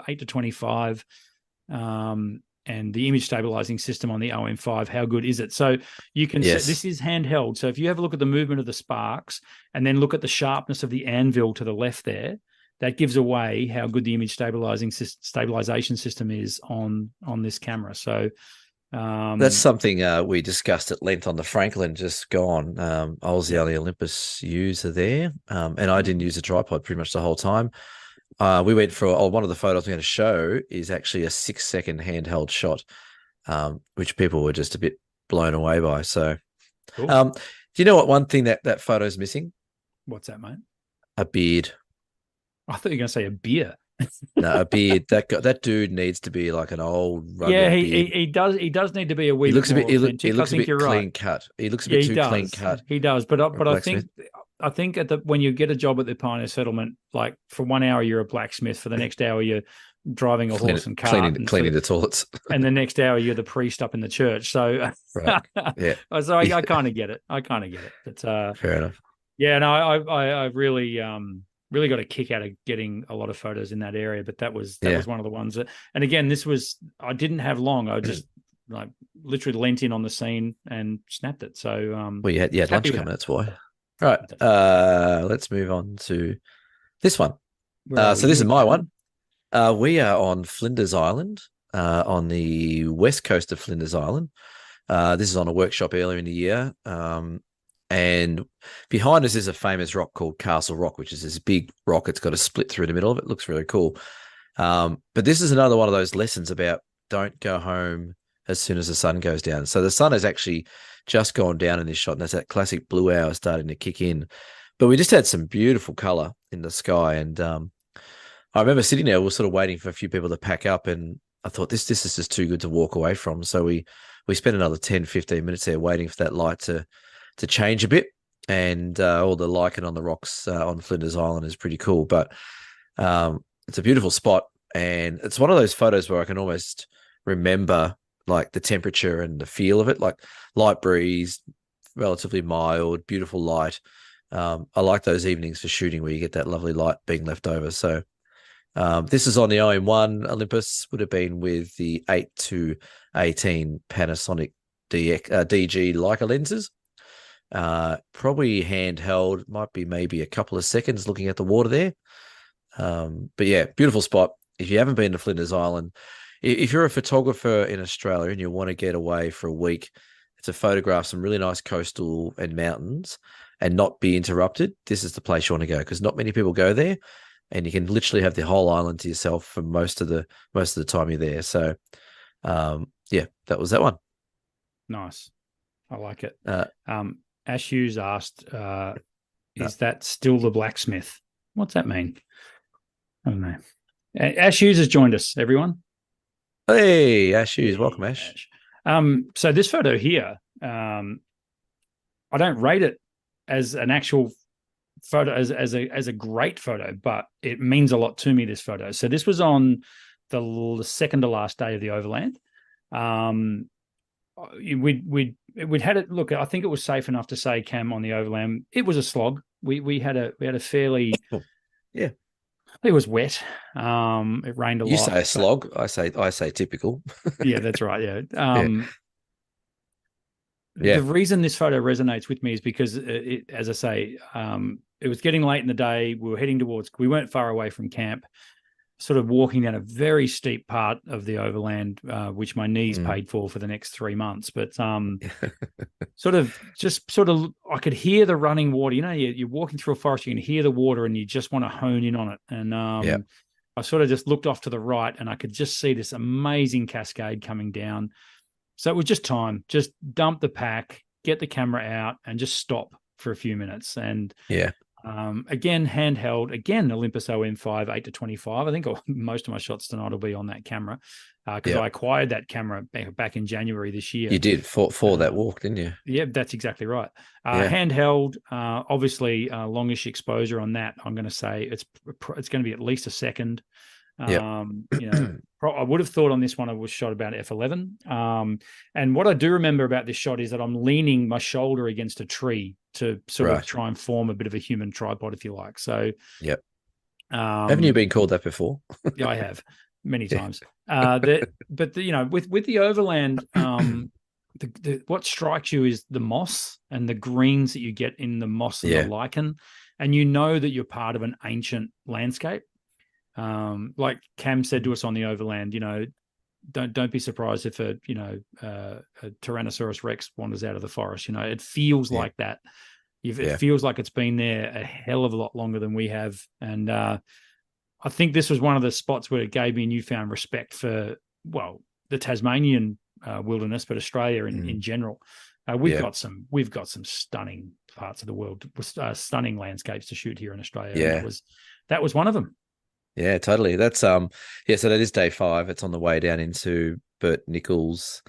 8-25, and the image stabilizing system on the OM5. How good is it? So you can see this is handheld. So if you have a look at the movement of the sparks and then look at the sharpness of the anvil to the left there, that gives away how good the image stabilization system is on this camera. So that's something we discussed at length on the Franklin just gone. I was the only Olympus user there, and I didn't use a tripod pretty much the whole time. We went for one of the photos I'm going to show is actually a 6-second handheld shot, which people were just a bit blown away by. So, cool. Do you know what one thing that photo is missing? What's that, mate? A beard. I thought you were going to say a beer. No, a beard. That dude needs to be like an old rugged beard. He does need to be a wee. He looks a bit. He looks a bit clean right. cut. He looks a bit too clean cut. He does, but I think when you get a job at the Pioneer Settlement, like for 1 hour you're a blacksmith, for the next hour you're driving a horse and cart, cleaning the toilets, and the next hour you're the priest up in the church. So, right. So I kind of get it. But fair enough. Yeah, no, I really really got a kick out of getting a lot of photos in that area. But that was one of the ones that, and again, I didn't have long. I just like literally leant in on the scene and snapped it. So you had lunch coming. That's why. All right, let's move on to this one. So this is my one. We are on Flinders Island, on the west coast of Flinders Island. This is on a workshop earlier in the year. And behind us is a famous rock called Castle Rock, which is this big rock. It's got a split through the middle of it. It looks really cool. But this is another one of those lessons about don't go home as soon as the sun goes down. So the sun has actually just gone down in this shot, and there's that classic blue hour starting to kick in. But we just had some beautiful color in the sky. And I remember sitting there, we were sort of waiting for a few people to pack up, and I thought this is just too good to walk away from. So we spent another 10, 15 minutes there waiting for that light to change a bit. And all the lichen on the rocks on Flinders Island is pretty cool. But it's a beautiful spot. And it's one of those photos where I can almost remember like the temperature and the feel of it, like light breeze, relatively mild, beautiful light. I like those evenings for shooting where you get that lovely light being left over. So this is on the OM1 Olympus, would have been with the 8-18 Panasonic DG Leica lenses. Probably handheld, might be maybe a couple of seconds looking at the water there. But yeah, beautiful spot. If you haven't been to Flinders Island, if you're a photographer in Australia and you want to get away for a week to photograph some really nice coastal and mountains and not be interrupted, this is the place you want to go, because not many people go there, and you can literally have the whole island to yourself for most of the time you're there. So, that was that one. Nice. I like it. Uh, Ash Hughes asked, is that still the blacksmith? What's that mean? I don't know. Ash Hughes has joined us, everyone. Hey, Ash Hughes. Welcome, Ash. So this photo here, I don't rate it as an actual photo, as a great photo, but it means a lot to me, this photo. So this was on the second to last day of the Overland. We'd had it. Look, I think it was safe enough to say, Cam, on the Overland, it was a slog. We had a fairly yeah. It was wet. It rained a lot. You say a slog. I say typical. Yeah, that's right. Yeah. The reason this photo resonates with me is because, as I say, it was getting late in the day. We weren't far away from camp, sort of walking down a very steep part of the Overland, which my knees paid for the next 3 months. But sort of, I could hear the running water. You know, you're walking through a forest, you can hear the water, and you just want to hone in on it. And I sort of just looked off to the right, and I could just see this amazing cascade coming down. So it was just time. Just dump the pack, get the camera out, and just stop for a few minutes. And again, handheld. Again, Olympus OM5 8-25. I think most of my shots tonight will be on that camera because I acquired that camera back in January this year. You did for that walk, didn't you? Yeah, that's exactly right. Handheld, obviously, longish exposure on that. I'm going to say it's going to be at least a second. You know, I would have thought on this one I was shot about f11. And what I do remember about this shot is that I'm leaning my shoulder against a tree to sort of try and form a bit of a human tripod, if you like. So, haven't you been called that before? Yeah, I have many times. You know, with the Overland, what strikes you is the moss and the greens that you get in the moss and the lichen, and you know that you're part of an ancient landscape. Like Cam said to us on the Overland, you know, don't be surprised if a Tyrannosaurus Rex wanders out of the forest. You know, it feels like that. It feels like it's been there a hell of a lot longer than we have. And I think this was one of the spots where it gave me newfound respect for, well, the Tasmanian wilderness, but Australia in general. We've got some stunning parts of the world, stunning landscapes to shoot here in Australia. Yeah, and that was one of them. Yeah, totally. That's so that is day 5. It's on the way down into Bert Nichols'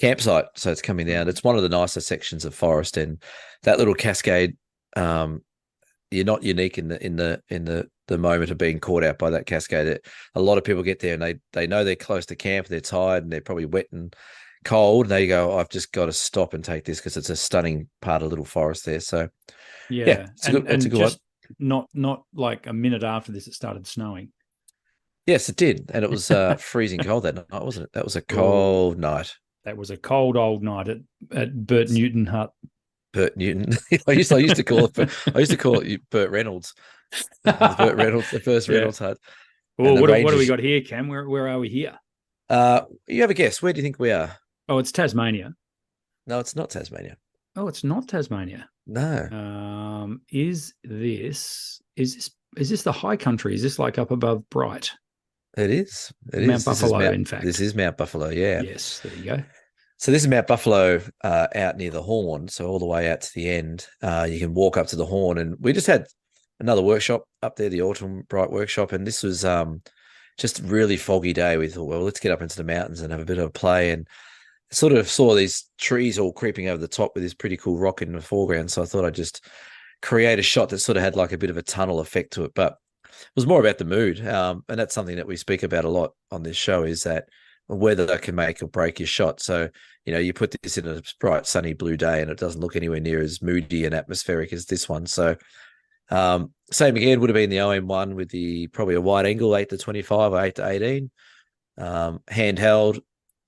campsite. So it's coming down. It's one of the nicer sections of forest, and that little cascade. You're not unique in the moment of being caught out by that cascade. A lot of people get there and they know they're close to camp, they're tired, and they're probably wet and cold. And they go, I've just got to stop and take this because it's a stunning part of little forest there. So it's a good one. Not like a minute after this, it started snowing. Yes, it did, and it was freezing cold that night, wasn't it? That was a cold night. That was a cold old night at Bert Newton hut. Bert Newton. I used to call it Bert Reynolds. Bert Reynolds, the first Reynolds hut. Well, what do we got here, Cam? Where are we here? You have a guess. Where do you think we are? Oh, it's Tasmania. No, it's not Tasmania. Oh, it's not Tasmania. No. Is this the high country? Is this like up above Bright? It is. Mount Buffalo, in fact. This is Mount Buffalo, yeah. Yes, there you go. So this is Mount Buffalo out near the Horn, so all the way out to the end. You can walk up to the Horn, and we just had another workshop up there, the Autumn Bright workshop, and this was just a really foggy day. We thought, well, let's get up into the mountains and have a bit of a play, and sort of saw these trees all creeping over the top with this pretty cool rock in the foreground. So I thought I'd just create a shot that sort of had like a bit of a tunnel effect to it, but it was more about the mood. And that's something that we speak about a lot on this show, is that weather can make or break your shot. So, you know, you put this in a bright, sunny blue day and it doesn't look anywhere near as moody and atmospheric as this one. So same again would have been the OM1 with probably a wide angle, 8-25 or 8-18. Handheld,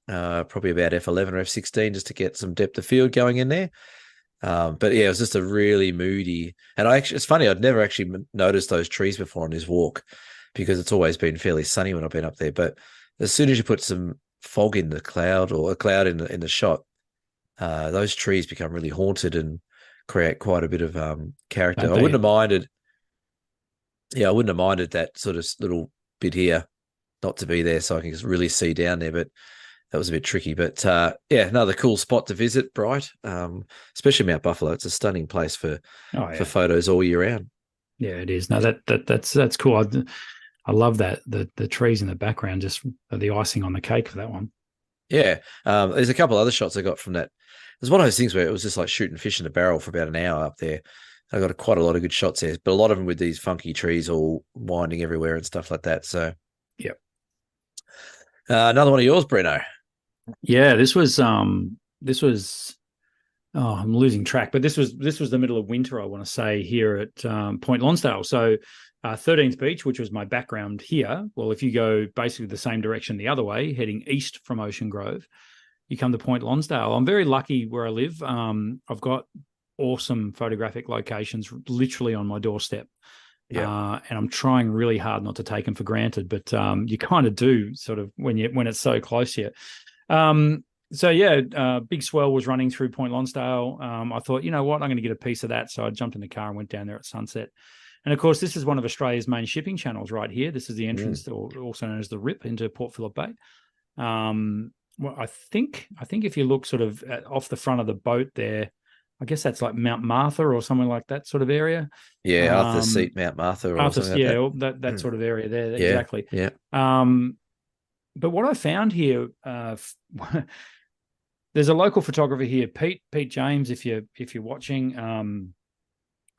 probably about f11 or f16 just to get some depth of field going in there. But yeah, it was just a really moody, and it's funny, I'd never actually noticed those trees before on this walk because it's always been fairly sunny when I've been up there. But as soon as you put some fog in the cloud or a cloud in the shot, those trees become really haunted and create quite a bit of character. I wouldn't have minded. Yeah, I wouldn't have minded that sort of little bit here not to be there, so I can just really see down there. But that was a bit tricky. But yeah, another cool spot to visit, Bright. Especially Mount Buffalo. It's a stunning place for photos all year round. Yeah, it is. No, that's cool. I love that the trees in the background, just the icing on the cake for that one. Yeah, there's a couple other shots I got from that. There's one of those things where it was just like shooting fish in a barrel for about an hour up there. I got quite a lot of good shots there, but a lot of them with these funky trees all winding everywhere and stuff like that. So, yeah. Another one of yours, Breno. Yeah, this was oh, I'm losing track, but this was the middle of winter, I want to say, here at Point Lonsdale. So 13th Beach, which was my background here. Well, if you go basically the same direction the other way, heading east from Ocean Grove, you come to Point Lonsdale. I'm very lucky where I live. I've got awesome photographic locations literally on my doorstep. Yeah. And I'm trying really hard not to take them for granted, but you kind of do sort of when it's so close here. So yeah, big swell was running through Point Lonsdale. I thought, you know what, I'm going to get a piece of that. So I jumped in the car and went down there at sunset. And of course, this is one of Australia's main shipping channels right here. This is the entrance, also known as the Rip, into Port Phillip Bay. Well, I think if you look sort of off the front of the boat there, I guess that's like Mount Martha or something like that sort of area. Yeah, Arthur's Seat, Mount Martha, or Arthur's, something like that. That sort of area there. Yeah, exactly. Yeah. But what I found here, there's a local photographer here, Pete James. If you're watching,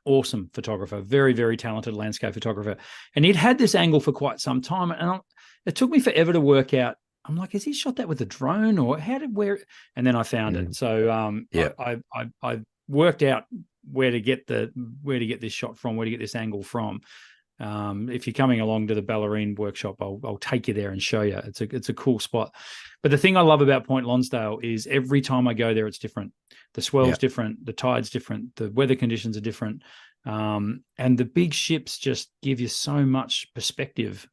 awesome photographer, very, very talented landscape photographer, and he'd had this angle for quite some time, and it took me forever to work out. I'm like, has he shot that with a drone, or where? And then I found it. So I worked out where to get this shot from, where to get this angle from. If you're coming along to the Ballerine workshop, I'll take you there and show you. It's a cool spot. But the thing I love about Point Lonsdale is every time I go there, it's different. The swell's different, the tide's different, the weather conditions are different, and the big ships just give you so much perspective.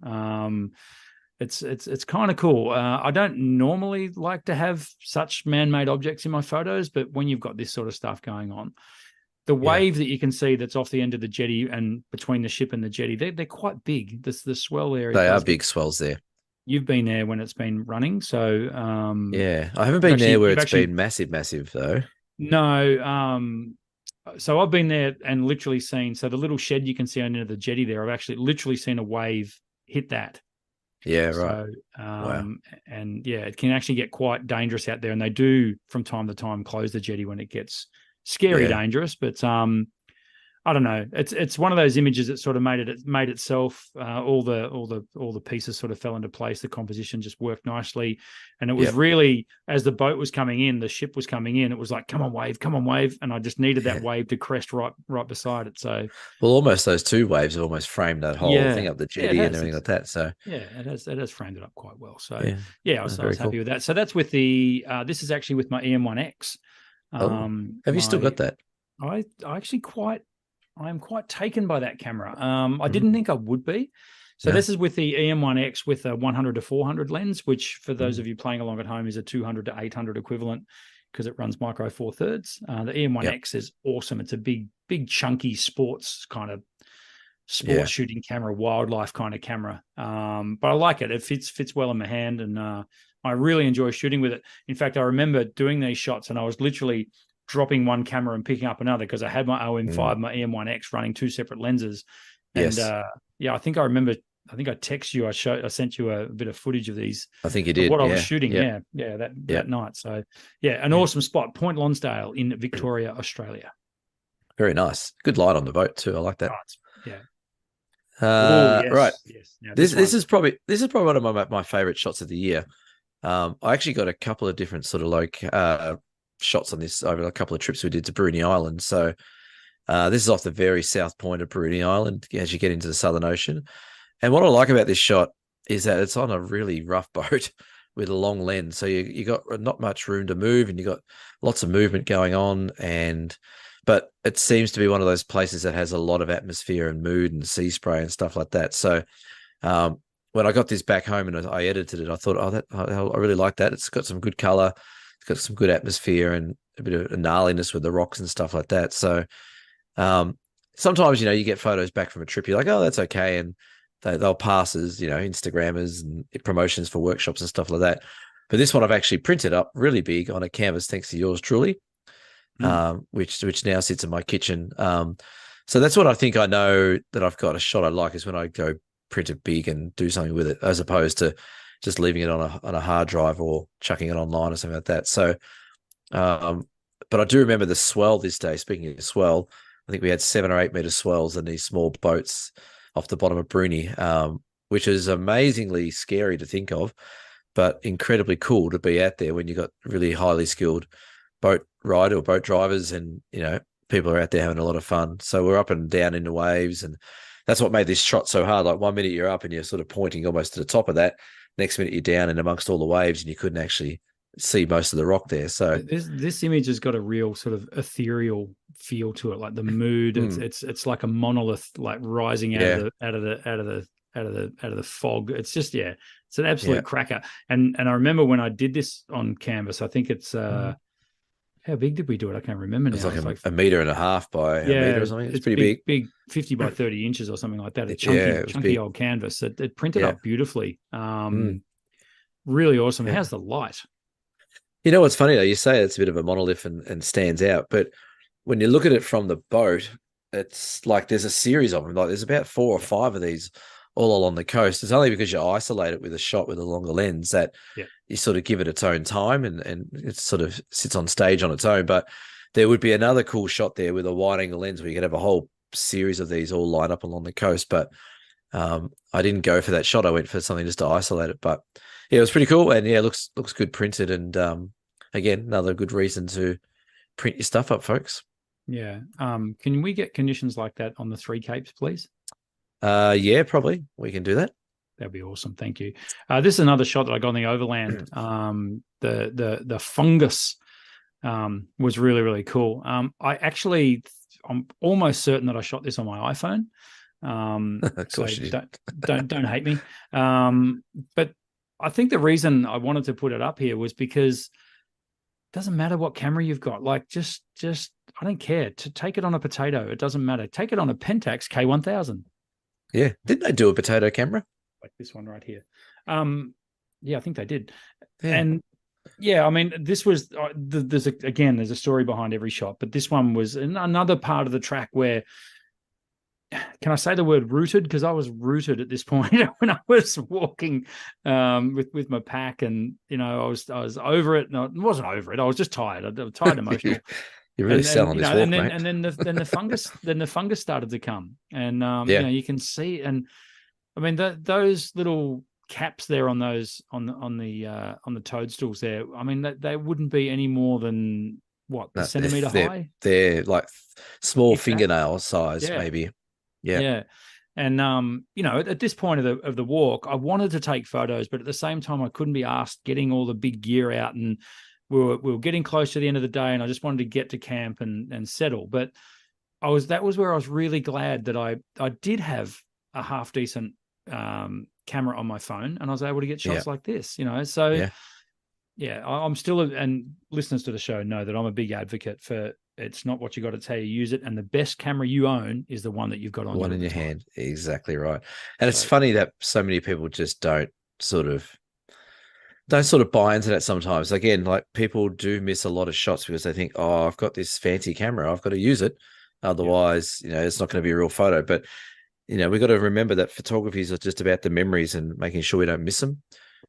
It's kind of cool. I don't normally like to have such man-made objects in my photos, but when you've got this sort of stuff going on, the wave that you can see that's off the end of the jetty and between the ship and the jetty, they're quite big. The swell area. They are big swells there. You've been there when it's been running, so yeah, I haven't been there where it's been massive though. No, so I've been there and literally seen. So the little shed you can see on the end of the jetty there, I've actually literally seen a wave hit that. Yeah, right. So, wow. And yeah, it can actually get quite dangerous out there, and they do from time to time close the jetty when it gets scary dangerous. But I don't know. It's one of those images that sort of made itself. All the pieces sort of fell into place. The composition just worked nicely, and it was really, as the boat was coming in, the ship was coming in. It was like, come on wave, and I just needed that wave to crest right beside it. So, well, almost those two waves have almost framed that whole thing up, the jetty and everything like that. So yeah, it has framed it up quite well. So I was happy with that. So that's with the. This is actually with my EM1X. Have you still got that? I'm quite taken by that camera. I didn't think I would be. So this is with the EM1X with a 100 to 400 lens, which for those of you playing along at home is a 200 to 800 equivalent because it runs micro four thirds. The EM1X is awesome. It's a big chunky sports shooting camera, wildlife kind of camera. But I like it. It fits well in my hand, and I really enjoy shooting with it. In fact, I remember doing these shots and I was literally dropping one camera and picking up another because I had my OM5, my EM1X running two separate lenses. And I think I remember, I think I texted you, I sent you a bit of footage of these. I think you did. What I was shooting. That night. So an awesome spot, Point Lonsdale in Victoria, Australia. Very nice. Good light on the boat too. I like that. Right. Yes. Now, this is probably one of my favorite shots of the year. I actually got a couple of different sort of shots on this over a couple of trips we did to Bruny Island. So this is off the very south point of Bruny Island as you get into the Southern Ocean. And what I like about this shot is that it's on a really rough boat with a long lens. So you got not much room to move, and you got lots of movement going on. But it seems to be one of those places that has a lot of atmosphere and mood and sea spray and stuff like that. So when I got this back home and I edited it, I thought, I really like that. It's got some good color. It's got some good atmosphere and a bit of a gnarliness with the rocks and stuff like that. So sometimes, you get photos back from a trip. You're like, oh, that's okay. And they'll pass as, Instagrammers and promotions for workshops and stuff like that. But this one I've actually printed up really big on a canvas, thanks to yours truly, which now sits in my kitchen. So that's what I think I know that I've got a shot I like, is when I go print it big and do something with it, as opposed to just leaving it on a hard drive or chucking it online or something like that. So, but I do remember the swell this day. Speaking of swell, I think we had 7 or 8 meter swells in these small boats off the bottom of Bruni, which is amazingly scary to think of, but incredibly cool to be out there when you've got really highly skilled boat rider or boat drivers, and people are out there having a lot of fun. So we're up and down in the waves, and that's what made this shot so hard. Like, 1 minute you're up and you're sort of pointing almost to the top of that, next minute you're down and amongst all the waves, and you couldn't actually see most of the rock there. So this image has got a real sort of ethereal feel to it, like the mood. It's like a monolith, like rising out of the fog. It's just it's an absolute cracker. And I remember when I did this on canvas, I think it's how big did we do it? I can't remember now. It's like a meter and a half by a meter or something. It's pretty big, 50 by 30 inches or something like that. A chunky old canvas. It printed up beautifully. Really awesome. How's the light? You know what's funny though? You say it's a bit of a monolith and stands out, but when you look at it from the boat, it's like there's a series of them. Like, there's about 4 or 5 of these all along the coast. It's only because you isolate it with a shot with a longer lens that you sort of give it its own time, and it sort of sits on stage on its own. But there would be another cool shot there with a wide angle lens where you could have a whole series of these all lined up along the coast. But I didn't go for that shot. I went for something just to isolate it. But yeah, it was pretty cool, and looks good printed. And again, another good reason to print your stuff up, folks. Yeah. Can we get conditions like that on the 3 Capes, please? Yeah, probably we can do that. That'd be awesome. Thank you. This is another shot that I got on the overland. The fungus was really, really cool. I'm almost certain that I shot this on my iPhone. Of course, you did. Don't hate me. But I think the reason I wanted to put it up here was because it doesn't matter what camera you've got. Like, just I don't care. To take it on a potato, it doesn't matter. Take it on a Pentax K1000. Yeah, didn't they do a potato camera? Like this one right here. Yeah, I think they did. Yeah. And I mean, this was there's a story behind every shot, but this one was another part of the track where, can I say the word rooted? Because I was rooted at this point when I was walking with my pack, and I was over it. No, I wasn't over it. I was just tired. I was tired, emotional. You're really selling this walk, mate. And then the fungus started to come, and you can see. And I mean, those little caps there on the toadstools there. I mean, they wouldn't be any more than a centimeter high. They're like small fingernail size, maybe. Yeah. And at this point of the walk, I wanted to take photos, but at the same time, I couldn't be asked getting all the big gear out, and we were getting close to the end of the day, and I just wanted to get to camp and settle. But that was where I was really glad that I did have a half decent camera on my phone, and I was able to get shots like this. So I'm still and listeners to the show know that I'm a big advocate for. It's not what you got to tell you, use it. And the best camera you own is the one that you've got on one in your hand. Exactly right. And it's funny that so many people just don't sort of buy into that sometimes. Again, like, people do miss a lot of shots because they think, oh, I've got this fancy camera, I've got to use it. Otherwise, it's not going to be a real photo. But, we've got to remember that photography is just about the memories and making sure we don't miss them.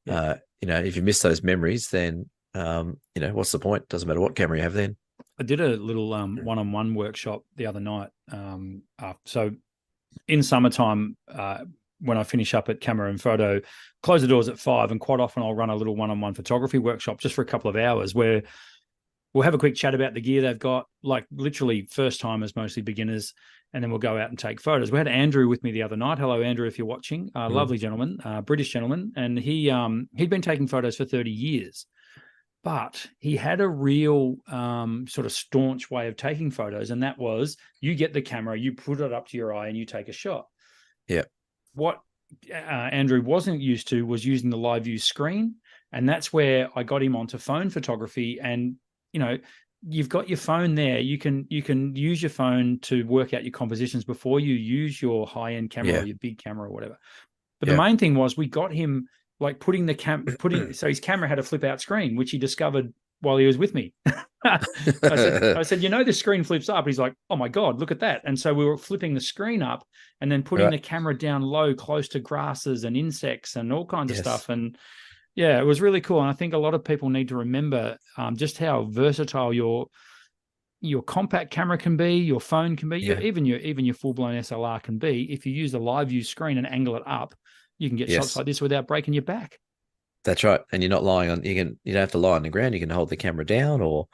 Yeah. If you miss those memories, then, what's the point? Doesn't matter what camera you have then. I did a little one-on-one workshop the other night. So in summertime, when I finish up at Camera and Photo, close the doors at 5, and quite often I'll run a little one-on-one photography workshop just for a couple of hours where we'll have a quick chat about the gear they've got, like literally first timers, mostly beginners, and then we'll go out and take photos. We had Andrew with me the other night. Hello, Andrew, if you're watching. Lovely gentleman, British gentleman, and he'd been taking photos for 30 years. But he had a real sort of staunch way of taking photos, and that was you get the camera, you put it up to your eye, and you take a shot. Yeah. What Andrew wasn't used to was using the live view screen, and that's where I got him onto phone photography. And you've got your phone there. You can use your phone to work out your compositions before you use your high end camera or your big camera or whatever. But the main thing was we got him like so his camera had a flip out screen, which he discovered while he was with me. I said, the screen flips up. He's like, oh my God, look at that. And so we were flipping the screen up and then putting the camera down low, close to grasses and insects and all kinds of stuff. And yeah, it was really cool. And I think a lot of people need to remember just how versatile your compact camera can be, your phone can be, even your full-blown SLR can be. If you use the live view screen and angle it up, you can get shots like this without breaking your back. That's right. And you're not lying on, you don't have to lie on the ground. You can hold the camera down or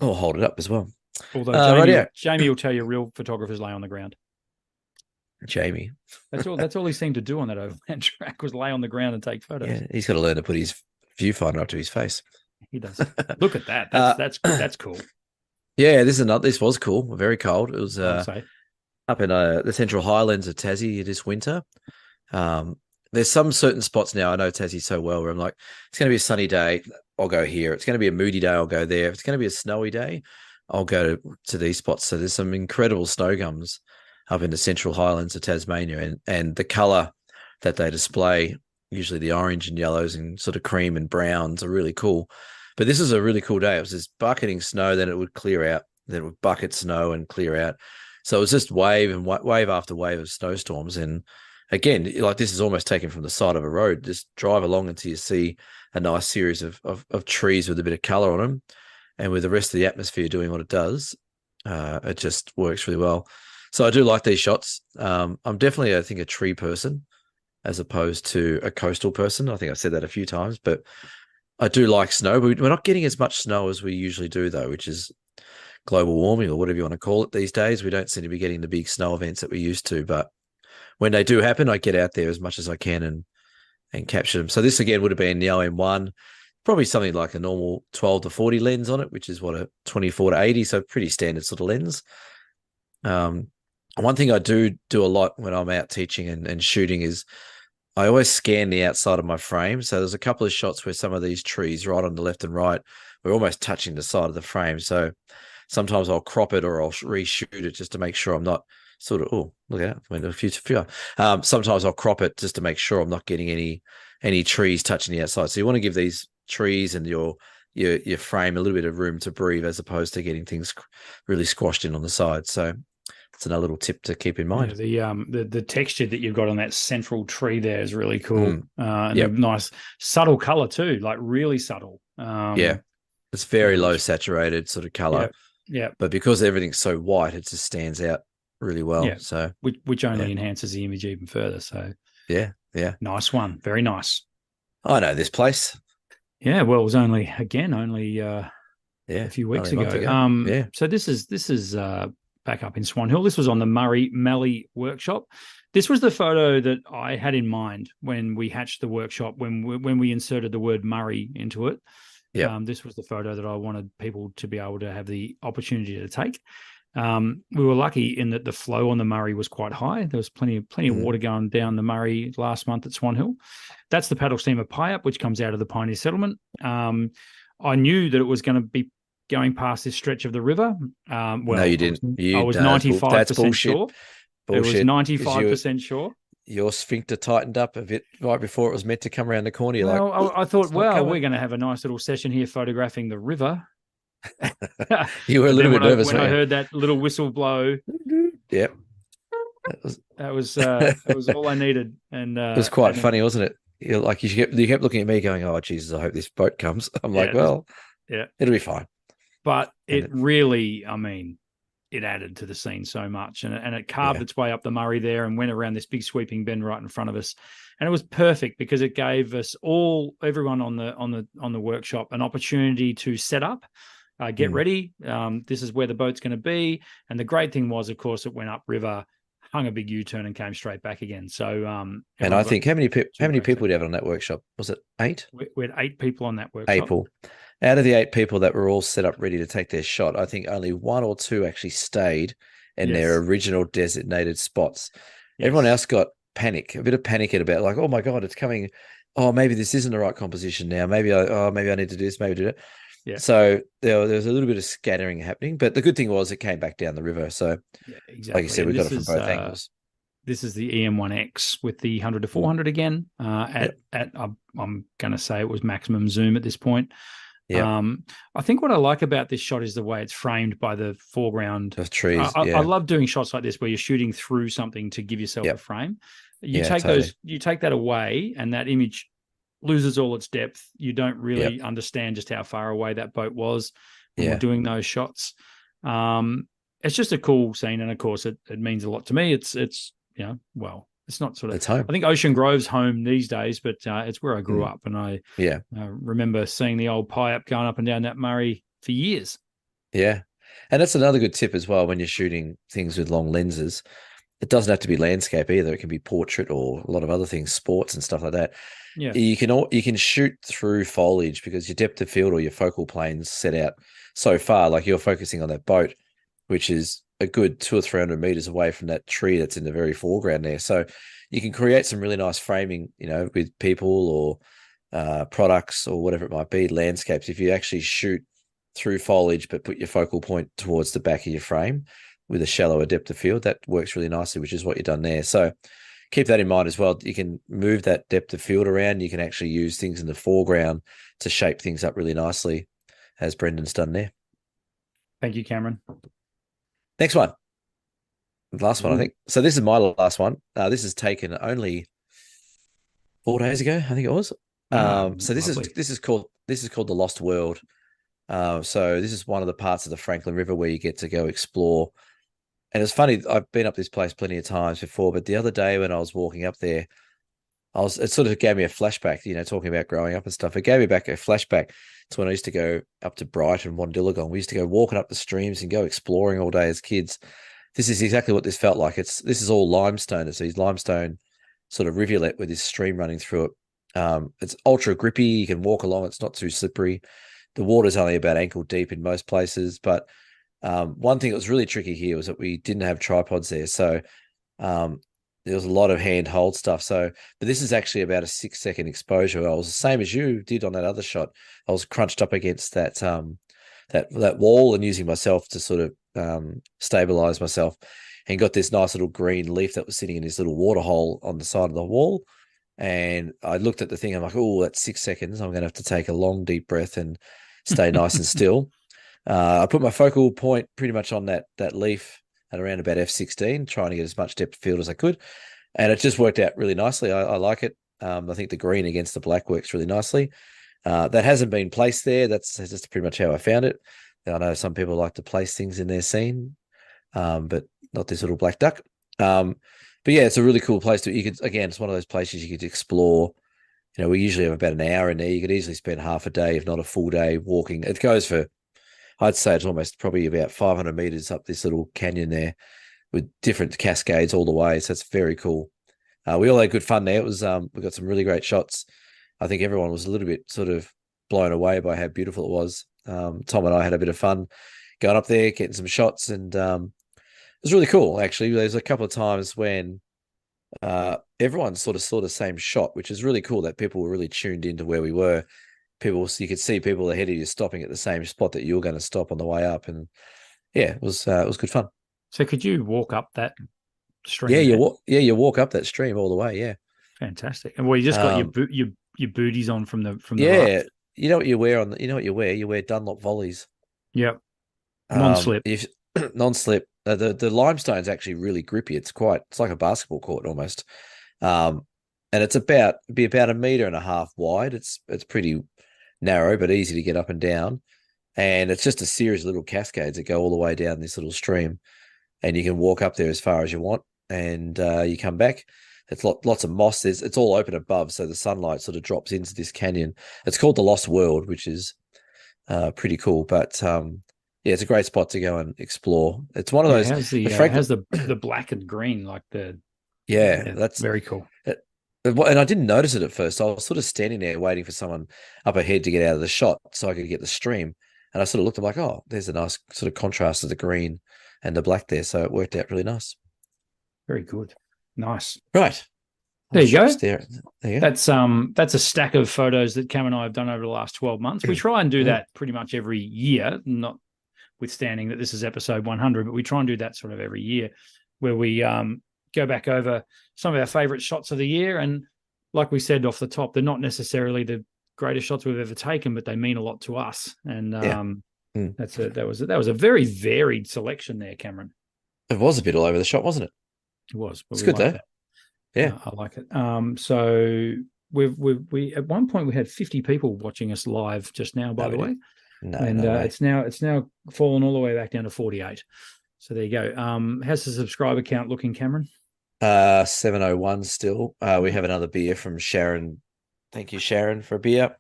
hold it up as well. Although Jamie will tell you real photographers lay on the ground. Jamie. That's all he seemed to do on that overland track was lay on the ground and take photos. Yeah, he's got to learn to put his viewfinder up to his face. He does. Look at that. That's cool. Yeah, this was cool. Very cold. It was up in the Central Highlands of Tassie this winter. There's some certain spots now, I know Tassie so well, where I'm like, it's going to be a sunny day, I'll go here. It's going to be a moody day, I'll go there. If it's going to be a snowy day, I'll go to these spots. So there's some incredible snow gums up in the Central Highlands of Tasmania, and the colour that they display, usually the orange and yellows and sort of cream and browns, are really cool. But this is a really cool day. It was just bucketing snow, then it would clear out, then it would bucket snow and clear out. So it was just wave after wave of snowstorms. And again, like this is almost taken from the side of a road. Just drive along until you see a nice series of trees with a bit of colour on them. And with the rest of the atmosphere doing what it does, it just works really well. So I do like these shots. I'm definitely, I think, a tree person as opposed to a coastal person. I think I've said that a few times, but I do like snow. We're not getting as much snow as we usually do, though, which is global warming or whatever you want to call it these days. We don't seem to be getting the big snow events that we used to, but when they do happen, I get out there as much as I can and capture them. So this, again, would have been the OM1, probably something like a normal 12 to 40 lens on it, which is a 24 to 80, so pretty standard sort of lens. One thing I do a lot when I'm out teaching and shooting is I always scan the outside of my frame. So there's a couple of shots where some of these trees right on the left and right, we're almost touching the side of the frame. So sometimes I'll crop it or I'll reshoot it just to make sure I'm not sort of, oh, look at that. I mean, a few. Sometimes I'll crop it just to make sure I'm not getting any trees touching the outside. So you want to give these trees and your frame a little bit of room to breathe as opposed to getting things really squashed in on the side. So it's another little tip to keep in mind. Yeah, the texture that you've got on that central tree there is really cool. And a nice subtle color too, like really subtle. It's very low saturated sort of color. Yeah. But because everything's so white, it just stands out really well. Yeah. So which only enhances the image even further. So yeah. Nice one. Very nice. I know this place. Yeah, well, it was only a few weeks ago. So this is back up in Swan Hill. This was on the Murray Mallee workshop. This was the photo that I had in mind when we hatched the workshop, when we inserted the word Murray into it. Yeah. This was the photo that I wanted people to be able to have the opportunity to take. We were lucky in that the flow on the Murray was quite high. There was plenty of water going down the Murray last month at Swan Hill. That's the paddle steamer Piup, which comes out of the Pioneer Settlement. I knew that it was going to be going past this stretch of the river. No, you didn't. I was 95% sure. Bullshit. It was 95% sure. Your sphincter tightened up a bit right before it was meant to come around the corner. I thought, we're going to have a nice little session here photographing the river. You were a little bit nervous when I heard that little whistle blow. Yep. That was all I needed. And it was quite funny, wasn't it? You kept looking at me going, "Oh Jesus, I hope this boat comes." I'm like, "Well, it'll be fine." But it really, it added to the scene so much, and it carved its way up the Murray there and went around this big sweeping bend right in front of us, and it was perfect because it gave us everyone on the workshop an opportunity to set up, get ready. This is where the boat's going to be, and the great thing was, of course, it went upriver, hung a big U-turn, and came straight back again. So, and I think how many people did you have on that workshop? Was it 8? We had 8 people on that workshop. 8 people. Out of the 8 people that were all set up ready to take their shot, I think only 1 or 2 actually stayed in their original designated spots. Yes. Everyone else got a bit of panic about like, oh my God, it's coming. Oh, maybe this isn't the right composition now. Maybe I need to do this, maybe do that. Yeah. So there was a little bit of scattering happening, but the good thing was it came back down the river. So exactly. Like you said, we got it from both angles. this is the EM1X with the 100 to 400 again. I'm going to say it was maximum zoom at this point. Yeah. I think what I like about this shot is the way it's framed by the foreground Of trees. I love doing shots like this where you're shooting through something to give yourself a frame. You take totally. you take that away, and that image loses all its depth. You don't really understand just how far away that boat was when we're doing those shots. It's just a cool scene, and of course, it means a lot to me. It's it's not sort of. It's home. I think Ocean Grove's home these days, but it's where I grew up, and I remember seeing the old Pipe going up and down that Murray for years. Yeah, and that's another good tip as well when you're shooting things with long lenses. It doesn't have to be landscape either. It can be portrait or a lot of other things, sports and stuff like that. Yeah, you can shoot through foliage because your depth of field or your focal plane's set out so far. Like you're focusing on that boat, which is a good 200 or 300 meters away from that tree that's in the very foreground there. So you can create some really nice framing, with people or products or whatever it might be, landscapes. If you actually shoot through foliage but put your focal point towards the back of your frame with a shallower depth of field, that works really nicely, which is what you've done there. So keep that in mind as well. You can move that depth of field around. You can actually use things in the foreground to shape things up really nicely, as Brendan's done there. Thank you, Cameron. Next one. Last one, I think. So this is my last one. This is taken only 4 days ago, I think it was. So this is called the Lost World. So this is one of the parts of the Franklin River where you get to go explore. And it's funny, I've been up this place plenty of times before, but the other day when I was walking up there, it sort of gave me a flashback, talking about growing up and stuff. It gave me back a flashback to when I used to go up to Brighton, Wandillagong. We used to go walking up the streams and go exploring all day as kids. This is exactly what this felt like. This is all limestone. It's these limestone sort of rivulet with this stream running through it. It's ultra grippy. You can walk along. It's not too slippery. The water's only about ankle deep in most places, but one thing that was really tricky here was that we didn't have tripods there. So there was a lot of hand-hold stuff. But this is actually about a 6-second exposure. I was the same as you did on that other shot. I was crunched up against that wall and using myself to sort of stabilize myself, and got this nice little green leaf that was sitting in this little water hole on the side of the wall. And I looked at the thing. I'm like, oh, that's 6 seconds. I'm going to have to take a long, deep breath and stay nice and still. I put my focal point pretty much on that leaf at around about F16, trying to get as much depth of field as I could. And it just worked out really nicely. I like it. I think the green against the black works really nicely. That hasn't been placed there. That's just pretty much how I found it. I know some people like to place things in their scene, but not this little black duck. But yeah, it's a really cool place it's one of those places you could explore. We usually have about an hour in there. You could easily spend half a day, if not a full day, walking. It goes for, I'd say it's almost probably about 500 meters up this little canyon there with different cascades all the way. So it's very cool. We all had good fun there. It was, we got some really great shots. I think everyone was a little bit sort of blown away by how beautiful it was. Tom and I had a bit of fun going up there, getting some shots, and it was really cool, actually. There's a couple of times when everyone sort of saw the same shot, which is really cool that people were really tuned into where we were. You could see people ahead of you stopping at the same spot that you were going to stop on the way up. And yeah, it was good fun. So could you walk up that stream? Yeah, you walk up that stream all the way. Yeah. Fantastic. And well, you just got your booties on from the rut. You know what you wear you wear Dunlop volleys. Yep. Non-slip. Non-slip. The limestone's actually really grippy. It's like a basketball court almost. And it's about 1.5 meters wide. It's pretty narrow, but easy to get up and down. And it's just a series of little cascades that go all the way down this little stream. And you can walk up there as far as you want. And you come back. It's lots of moss. It's all open above, so the sunlight sort of drops into this canyon. It's called the Lost World, which is pretty cool. But yeah, it's a great spot to go and explore. It's one of those. It has the black and green, like the. Yeah, that's very cool. And I didn't notice it at first. I was sort of standing there waiting for someone up ahead to get out of the shot so I could get the stream. And I sort of looked, I'm like, oh, there's a nice sort of contrast of the green and the black there. So it worked out really nice. Very good. Nice. Right. There you go. There you go. That's a stack of photos that Cam and I have done over the last 12 months. We try and do that pretty much every year, notwithstanding that this is episode 100, but we try and do that sort of every year where we go go back over some of our favorite shots of the year. And like we said off the top, they're not necessarily the greatest shots we've ever taken, but they mean a lot to us. And that was a very varied selection there, Cameron. It was a bit all over the shop, wasn't it? It was. But it's good though. That. Yeah, I like it. So we at one point we had 50 people watching us live just now, by the way. No, and no way. it's now fallen all the way back down to 48. So there you go. How's the subscriber count looking, Cameron? 701 still. We have another beer from Sharon. Thank you, Sharon, for a beer.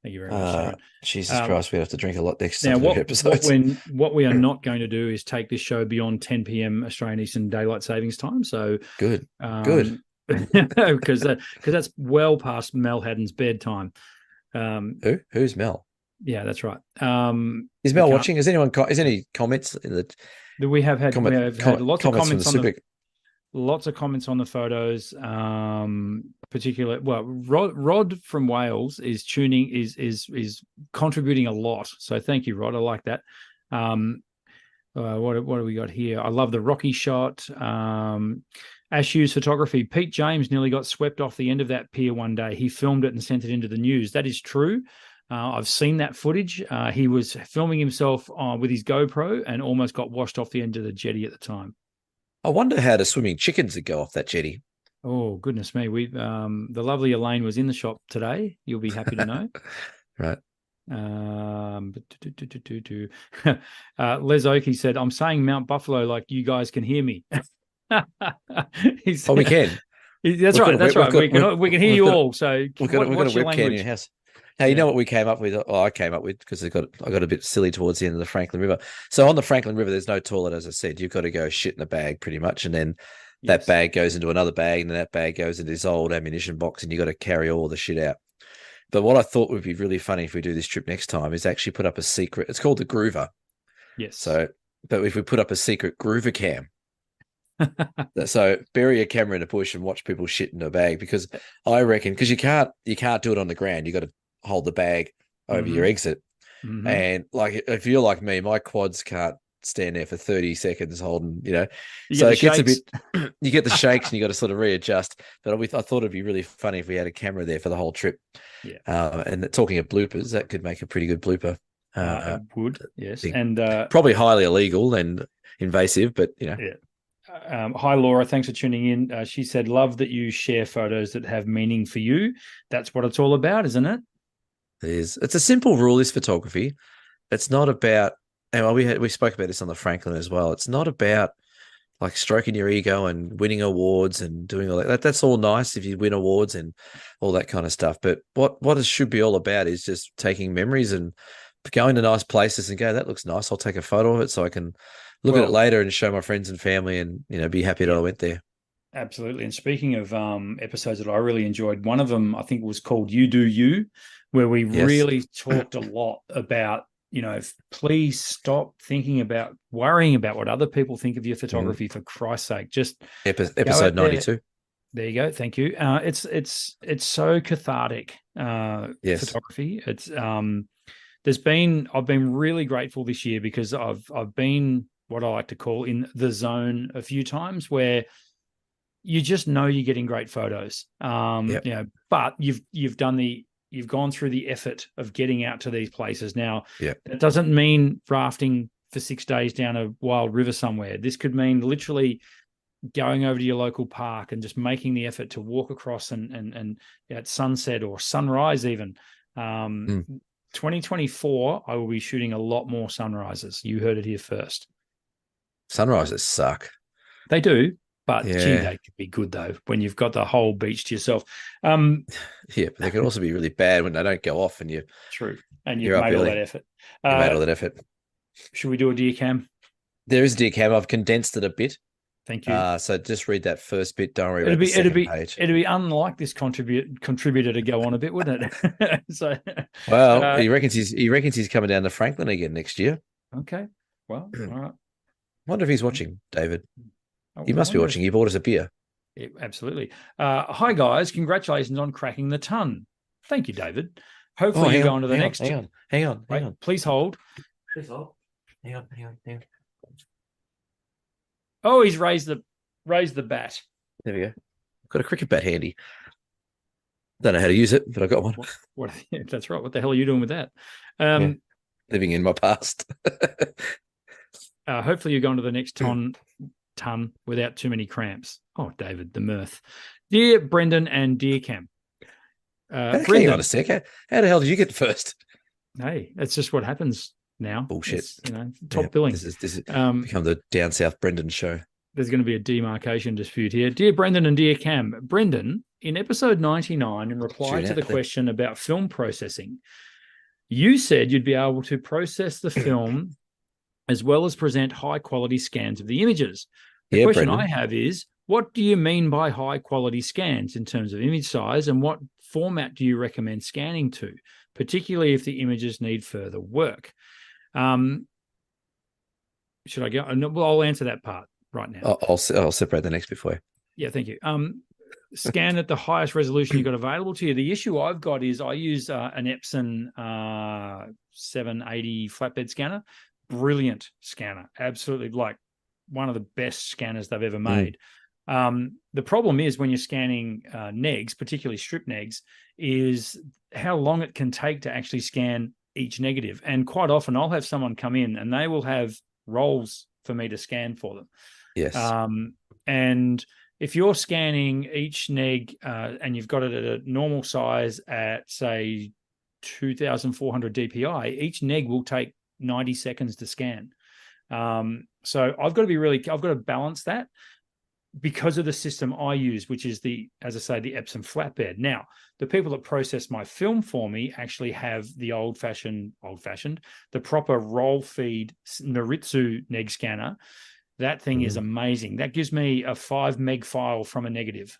Thank you very much, Sharon. Jesus Christ, we have to drink a lot next now. episodes. What we are not going to do is take this show beyond 10 p.m. Australian Eastern Daylight Savings Time. So good. because that's well past Mel Haddon's bedtime. Who's Mel? Yeah, that's right. Is Mel watching? Is any comments in the? We have had lots of comments on lots of comments on the photos. Rod from Wales is tuning is contributing a lot. So thank you, Rod. I like that. What do we got here? I love the Rocky shot. Ash Hughes photography. Pete James nearly got swept off the end of that pier one day. He filmed it and sent it into the news. That is true. I've seen that footage. He was filming himself with his GoPro and almost got washed off the end of the jetty at the time. I wonder how the swimming chickens would go off that jetty. Oh, goodness me. The lovely Elaine was in the shop today. You'll be happy to know. Right. Les Oakey said, I'm saying Mount Buffalo like you guys can hear me. We can. That's right. We can hear you all. So we've got a webcam in your house. Hey, you know what we came up with? Oh, I came up with because I got a bit silly towards the end of the Franklin River. So on the Franklin River, there's no toilet, as I said. You've got to go shit in a bag pretty much, and then that bag goes into another bag, and then that bag goes into this old ammunition box, and you got to carry all the shit out. But what I thought would be really funny if we do this trip next time is actually put up a secret. It's called the Groover. Yes. So, but if we put up a secret Groover cam. So bury a camera in a bush and watch people shit in a bag, because I reckon because you can't do it on the ground. You got to hold the bag over your exit, and like if you're like me, my quads can't stand there for 30 seconds holding. So it gets a bit. You get the shakes and you got to sort of readjust. But I thought it'd be really funny if we had a camera there for the whole trip. Yeah. And talking of bloopers, that could make a pretty good blooper. It would, yes, and probably highly illegal and invasive, but Yeah. Hi, Laura. Thanks for tuning in. She said, love that you share photos that have meaning for you. That's what it's all about, isn't it? It is. It's a simple rule, is photography. It's not about, and we spoke about this on the Franklin as well. It's not about like stroking your ego and winning awards and doing all that. That's all nice if you win awards and all that kind of stuff. But what it should be all about is just taking memories and going to nice places and go, that looks nice. I'll take a photo of it so I can look at it later and show my friends and family and, be happy that I went there. Absolutely. And speaking of episodes that I really enjoyed, one of them I think was called You Do You, where we really talked a lot about, please stop worrying about what other people think of your photography, for Christ's sake. Just episode 92. There you go. Thank you. It's so cathartic. Photography. It's I've been really grateful this year because I've been what I like to call in the zone a few times where you just know you're getting great photos. But you've gone through the effort of getting out to these places. Now, that doesn't mean rafting for 6 days down a wild river somewhere. This could mean literally going over to your local park and just making the effort to walk across and at sunset or sunrise even. 2024, I will be shooting a lot more sunrises. You heard it here first. Sunrises suck. They do, but gee, they could be good though when you've got the whole beach to yourself. But they can also be really bad when they don't go off and you. True, and you've made all that effort. You made all that effort. Should we do a deer cam? There is a deer cam. I've condensed it a bit. Thank you. So just read that first bit. Don't worry about the second page. It'd be unlike this contributor to go on a bit, wouldn't it? He reckons he's coming down to Franklin again next year. Okay. Well, all right. Wonder if he's watching, David. He must be watching. He bought us a beer. Yeah, absolutely. Hi guys, congratulations on cracking the ton. Thank you, David. Hopefully you go on to the next. Hang on. Please hold. Please hold. Hang on. Oh, he's raised the. raise the bat. There we go. Got a cricket bat handy. Don't know how to use it, but I got one. What that's right. What the hell are you doing with that? Living in my past. Hopefully you're going to the next ton without too many cramps. Oh, David, the mirth. Dear Brendan and dear Cam. Hang on a sec. How the hell did you get first? Hey, that's just what happens now. Bullshit. It's, top billing. This is become the Down South Brendan show. There's going to be a demarcation dispute here. Dear Brendan and dear Cam, Brendan, in episode 99, in reply to the question about film processing, you said you'd be able to process the film as well as present high-quality scans of the images. The question Brendan, I have is, what do you mean by high-quality scans in terms of image size, and what format do you recommend scanning to, particularly if the images need further work? Should I go? Well, I'll answer that part right now. I'll separate the next bit for you. Yeah, thank you. Scan at the highest resolution you've got available to you. The issue I've got is I use an Epson 780 flatbed scanner. Brilliant scanner. Absolutely, like one of the best scanners they've ever made. The problem is when you're scanning negs, particularly strip negs, is how long it can take to actually scan each negative. And quite often I'll have someone come in and they will have rolls for me to scan for them. Yes. And if you're scanning each neg and you've got it at a normal size at, say, 2,400 DPI, each neg will take 90 seconds to scan. So I've got to balance that because of the system I use, which is as I say, the Epson flatbed. Now, the people that process my film for me actually have the the proper roll feed Maritsu neg scanner. That thing is amazing. That gives me a 5 meg file from a negative,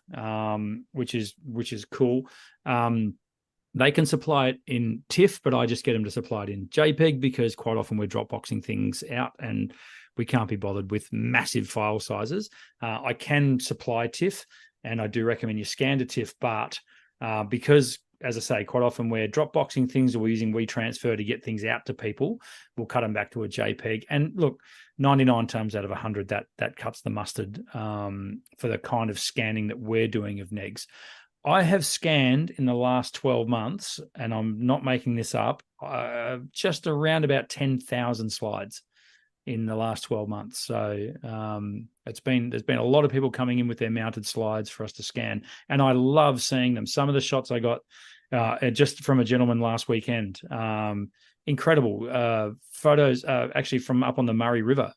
which is cool. They can supply it in TIFF, but I just get them to supply it in JPEG because quite often we're Dropboxing things out and we can't be bothered with massive file sizes. I can supply TIFF, and I do recommend you scan to TIFF, but because, as I say, quite often we're Dropboxing things or we're using WeTransfer to get things out to people, we'll cut them back to a JPEG. And look, 99 times out of 100, that cuts the mustard for the kind of scanning that we're doing of negs. I have scanned in the last 12 months, and I'm not making this up, just around about 10,000 slides in the last 12 months. So there's been a lot of people coming in with their mounted slides for us to scan, and I love seeing them. Some of the shots I got just from a gentleman last weekend, incredible photos, actually from up on the Murray River,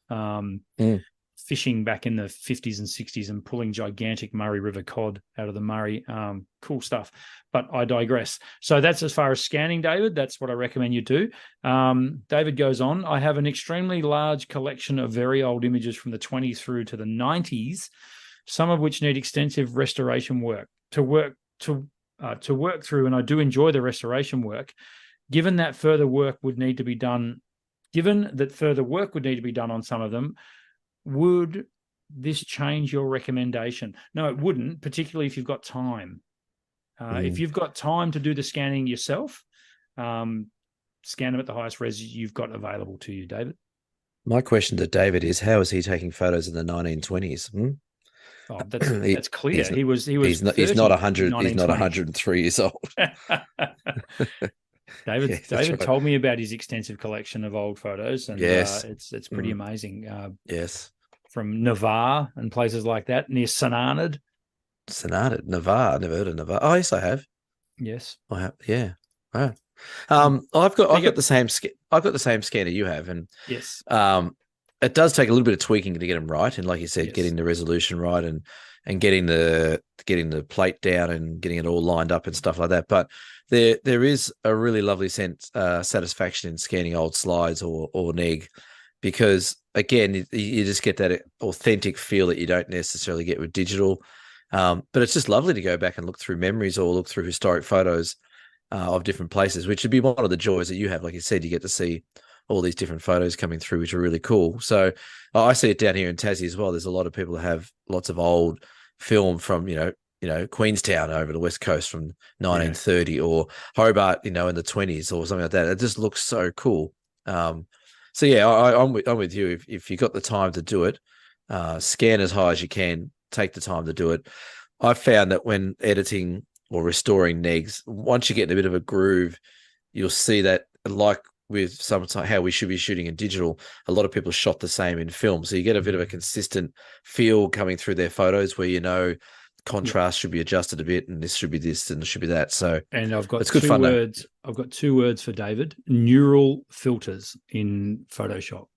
fishing back in the 50s and 60s and pulling gigantic Murray River cod out of the Murray. Cool stuff. But I digress. So that's as far as scanning, David. That's what I recommend you do. David goes on, I have an extremely large collection of very old images from the 20s through to the 90s, some of which need extensive restoration work to work through, and I do enjoy the restoration work. Given that further work would need to be done on some of them, would this change your recommendation? No, it wouldn't, particularly if you've got time. If you've got time to do the scanning yourself, scan them at the highest res you've got available to you, David. My question to David is, how is he taking photos in the 1920s? Oh, that's clear. He's not 100. He's not 103 years old. David right. told me about his extensive collection of old photos, and it's pretty amazing. Yes, from Navarre and places like that, near Sanarned. Navarre. I've never heard of Navarre. Oh, yes, I have. Yes, I have. Yeah. Right. I've got the same. I've got the same scanner you have, and yes. It does take a little bit of tweaking to get them right, and like you said, getting the resolution right, and getting the plate down and getting it all lined up and stuff like that. But there is a really lovely satisfaction in scanning old slides or neg, because again you just get that authentic feel that you don't necessarily get with digital. But it's just lovely to go back and look through memories or look through historic photos of different places, which would be one of the joys that you have. Like you said, you get to see all these different photos coming through, which are really cool. So I see it down here in Tassie as well. There's a lot of people that have lots of old film from, Queenstown over the West Coast from 1930 or Hobart, in the 20s or something like that. It just looks so cool. So yeah, I'm with you. If you got the time to do it, scan as high as you can. take the time to do it. I've found that when editing or restoring negs, once you get in a bit of a groove, you'll see that, like with sometimes how we should be shooting in digital, a lot of people shot the same in film. So you get a bit of a consistent feel coming through their photos where, contrast should be adjusted a bit, and this should be this and it should be that. So, and I've got it's good fun. I've got 2 words for David: neural filters in Photoshop.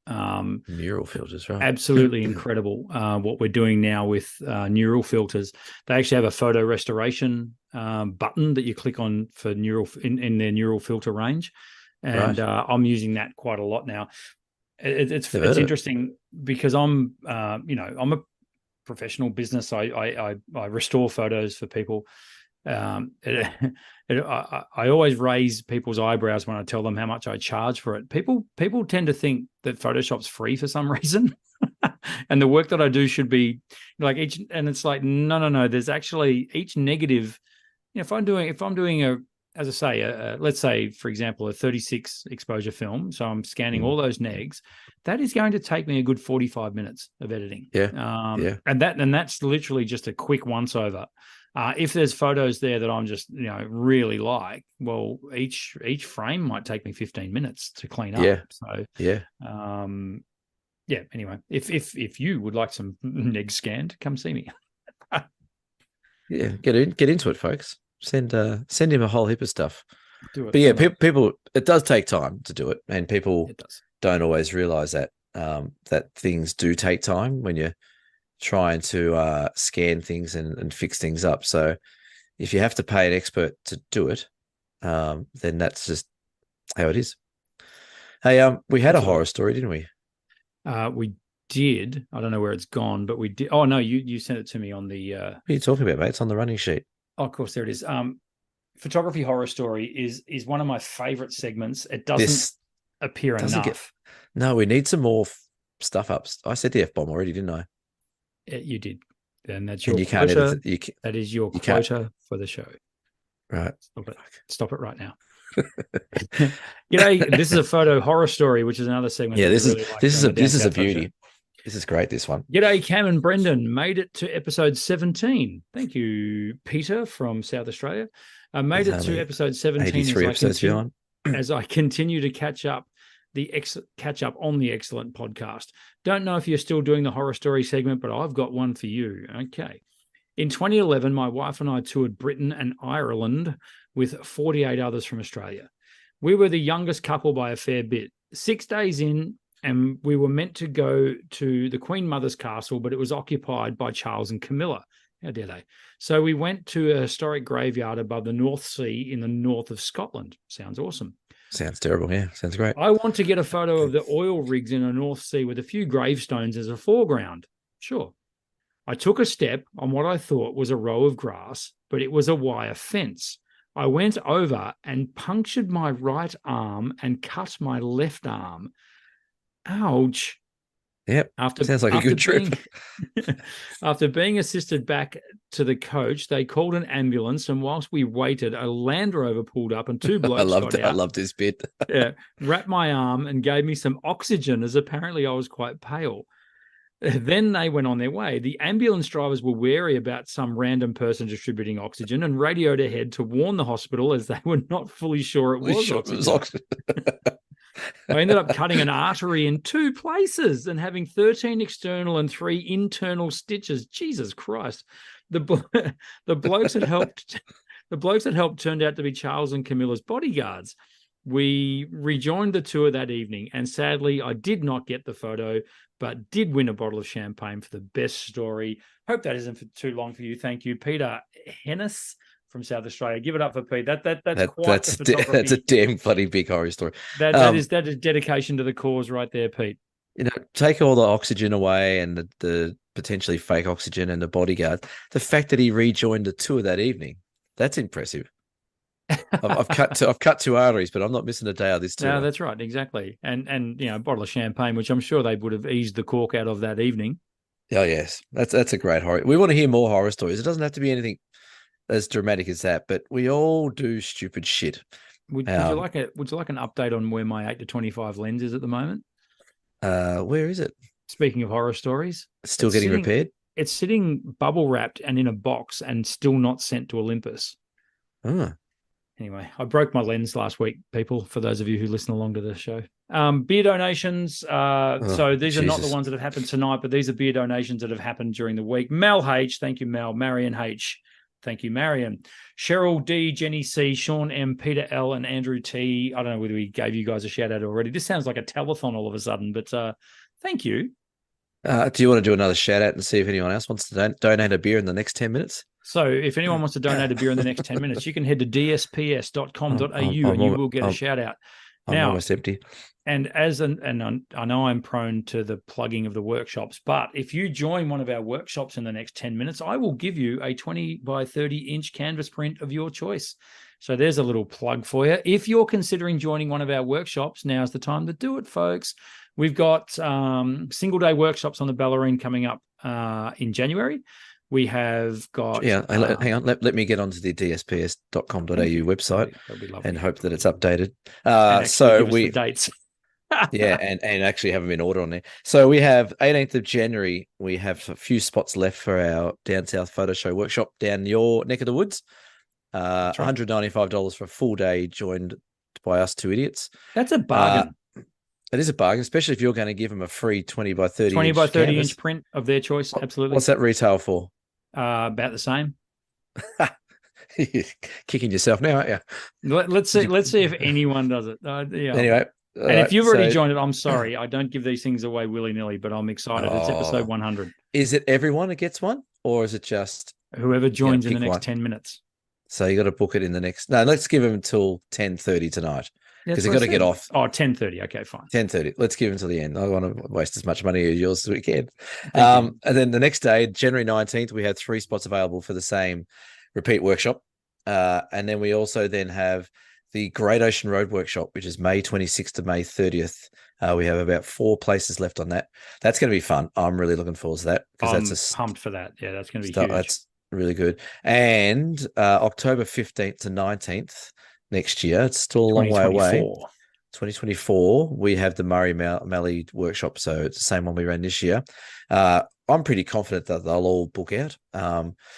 Neural filters, right? Absolutely incredible. What we're doing now with neural filters. They actually have a photo restoration button that you click on for neural in their neural filter range, and I'm using that quite a lot now. It's interesting because I'm a professional business. I restore photos for people. I always raise people's eyebrows when I tell them how much I charge for it. People tend to think that Photoshop's free for some reason, and the work that I do should be like each. And it's like no. There's actually each negative. If I'm doing as I say, let's say, for example, a 36 exposure film. So I'm scanning all those negs. That is going to take me a good 45 minutes of editing. Yeah. And that's literally just a quick once over. If there's photos there that I'm just, really like, well, each frame might take me 15 minutes to clean up. Yeah. So, yeah. Anyway, if you would like some negs scanned, come see me. Yeah. Get into it, folks. Send him a whole heap of stuff. Do it. But yeah, people, it does take time to do it, and people don't always realize that that things do take time when you're trying to scan things and fix things up. So if you have to pay an expert to do it, then that's just how it is. Hey, we had a horror story, didn't we? We did. I don't know where it's gone, but we did. Oh no, you sent it to me on the. What are you talking about, mate? It's on the running sheet. Oh, of course, there it is. Photography horror story is one of my favorite segments. It doesn't appear enough. No, we need some more stuff up. I said the F-bomb already, didn't I? You did. And that's your you quota. Can't edit it. That is your quota for the show. Right. Stop it right now. This is a photo horror story, which is another segment. Yeah, this is a beauty. This is great, this one. G'day, Cam and Brendan. Made it to episode 17. Thank you, Peter from South Australia. I made it to episode 17 83 episodes beyond. As I continue to catch up on the excellent podcast. Don't know if you're still doing the horror story segment, but I've got one for you. Okay. In 2011, my wife and I toured Britain and Ireland with 48 others from Australia. We were the youngest couple by a fair bit. 6 days in, and we were meant to go to the Queen Mother's castle, but it was occupied by Charles and Camilla. How dare they? So we went to a historic graveyard above the North Sea in the north of Scotland. Sounds awesome. Sounds terrible. Yeah, sounds great. I want to get a photo of the oil rigs in the North Sea with a few gravestones as a foreground. Sure. I took a step on what I thought was a row of grass, but it was a wire fence. I went over and punctured my right arm and cut my left arm. Ouch. Yep. Sounds like a good trip. After being assisted back to the coach, they called an ambulance, and whilst we waited, a Land Rover pulled up and 2 blokes got out. I loved this bit. Wrapped my arm and gave me some oxygen, as apparently I was quite pale. Then they went on their way. The ambulance drivers were wary about some random person distributing oxygen and radioed ahead to warn the hospital, as they were not fully sure it was oxygen. I ended up cutting an artery in 2 places and having 13 external and 3 internal stitches. Jesus Christ. The blokes that helped turned out to be Charles and Camilla's bodyguards. We rejoined the tour that evening, and sadly, I did not get the photo, but did win a bottle of champagne for the best story. Hope that isn't for too long for you. Thank you, Peter Hennis from South Australia. Give it up for Pete. That's a damn funny big horror story. That is dedication to the cause right there, Pete. Take all the oxygen away and the potentially fake oxygen and the bodyguard. The fact that he rejoined the tour that evening, that's impressive. I've cut 2 arteries, but I'm not missing a day of this tour. No, that's right, exactly. And a bottle of champagne, which I'm sure they would have eased the cork out of that evening. Oh yes, that's a great horror. We want to hear more horror stories. It doesn't have to be anything as dramatic as that, but we all do stupid shit. Would you like an update on where my 8-25 lens is at the moment? Where is it? Speaking of horror stories, it's still getting repaired. It's sitting bubble wrapped and in a box and still not sent to Olympus. Oh. Anyway, I broke my lens last week, people, for those of you who listen along to the show. Beer donations. So these are not the ones that have happened tonight, but these are beer donations that have happened during the week. Mel H, thank you, Mel. Marion H, thank you, Marion. Cheryl D, Jenny C, Sean M, Peter L, and Andrew T. I don't know whether we gave you guys a shout out already. This sounds like a telethon all of a sudden, but thank you. Do you want to do another shout out and see if anyone else wants to donate a beer in the next 10 minutes? So if anyone wants to donate a beer in the next 10 minutes, you can head to dsps.com.au and you will get a shout out. I'm almost empty. And I know I'm prone to the plugging of the workshops, but if you join one of our workshops in the next 10 minutes, I will give you a 20 by 30 inch canvas print of your choice. So there's a little plug for you. If you're considering joining one of our workshops, now's the time to do it, folks. We've got single day workshops on the Ballerine coming up in January. We have got... hang on. Let me get onto the dsps.com.au website and hope that it's updated. So we... dates. Yeah, and actually have them in order on there. So we have 18th of January. We have a few spots left for our Down South Photo Show workshop down your neck of the woods. Right. $195 for a full day joined by us two idiots. That's a bargain. It is a bargain, especially if you're going to give them a free 20 by 30 20 inch by 30 canvas. inch print of their choice. Absolutely. What's that retail for? About the same. You're kicking yourself now, aren't you? Let's see if anyone does it. Yeah. Anyway. And if you've already joined it, I'm sorry. I don't give these things away willy-nilly, but I'm excited. It's episode 100. Is it everyone that gets one? Or is it just... whoever joins in the next 10 minutes? So you got to book it in the next... No, let's give them until 10:30 tonight. Because they've got to get off. Oh, 10:30. Okay, fine. 10:30. Let's give them till the end. I don't want to waste as much money as yours as we can. And then the next day, January 19th, we had 3 spots available for the same repeat workshop. And then we also then have the Great Ocean Road workshop, which is May 26th to May 30th. We have about 4 places left on that. That's going to be fun. I'm really looking forward to that. I'm pumped for that. Yeah, that's going to be huge. That's really good. And October 15th to 19th next year, it's still a long way away. 2024, we have the Murray Mallee workshop. So it's the same one we ran this year. I'm pretty confident that they'll all book out.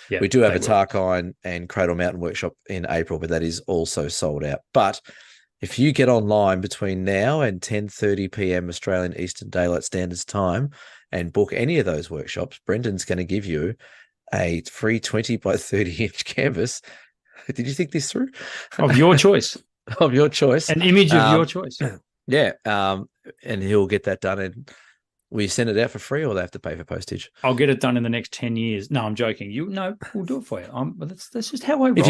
We do have a Tarkine and Cradle Mountain workshop in April, but that is also sold out. But if you get online between now and 10:30 p.m. Australian Eastern Daylight Standards Time and book any of those workshops, Brendan's going to give you a free 20 by 30 inch canvas. Did you think this through? Of your choice. Of your choice. An image of your choice. Yeah. And he'll get that done. And will you send it out for free or they have to pay for postage? I'll get it done in the next 10 years. No, I'm joking. We'll do it for you. That's just how I roll.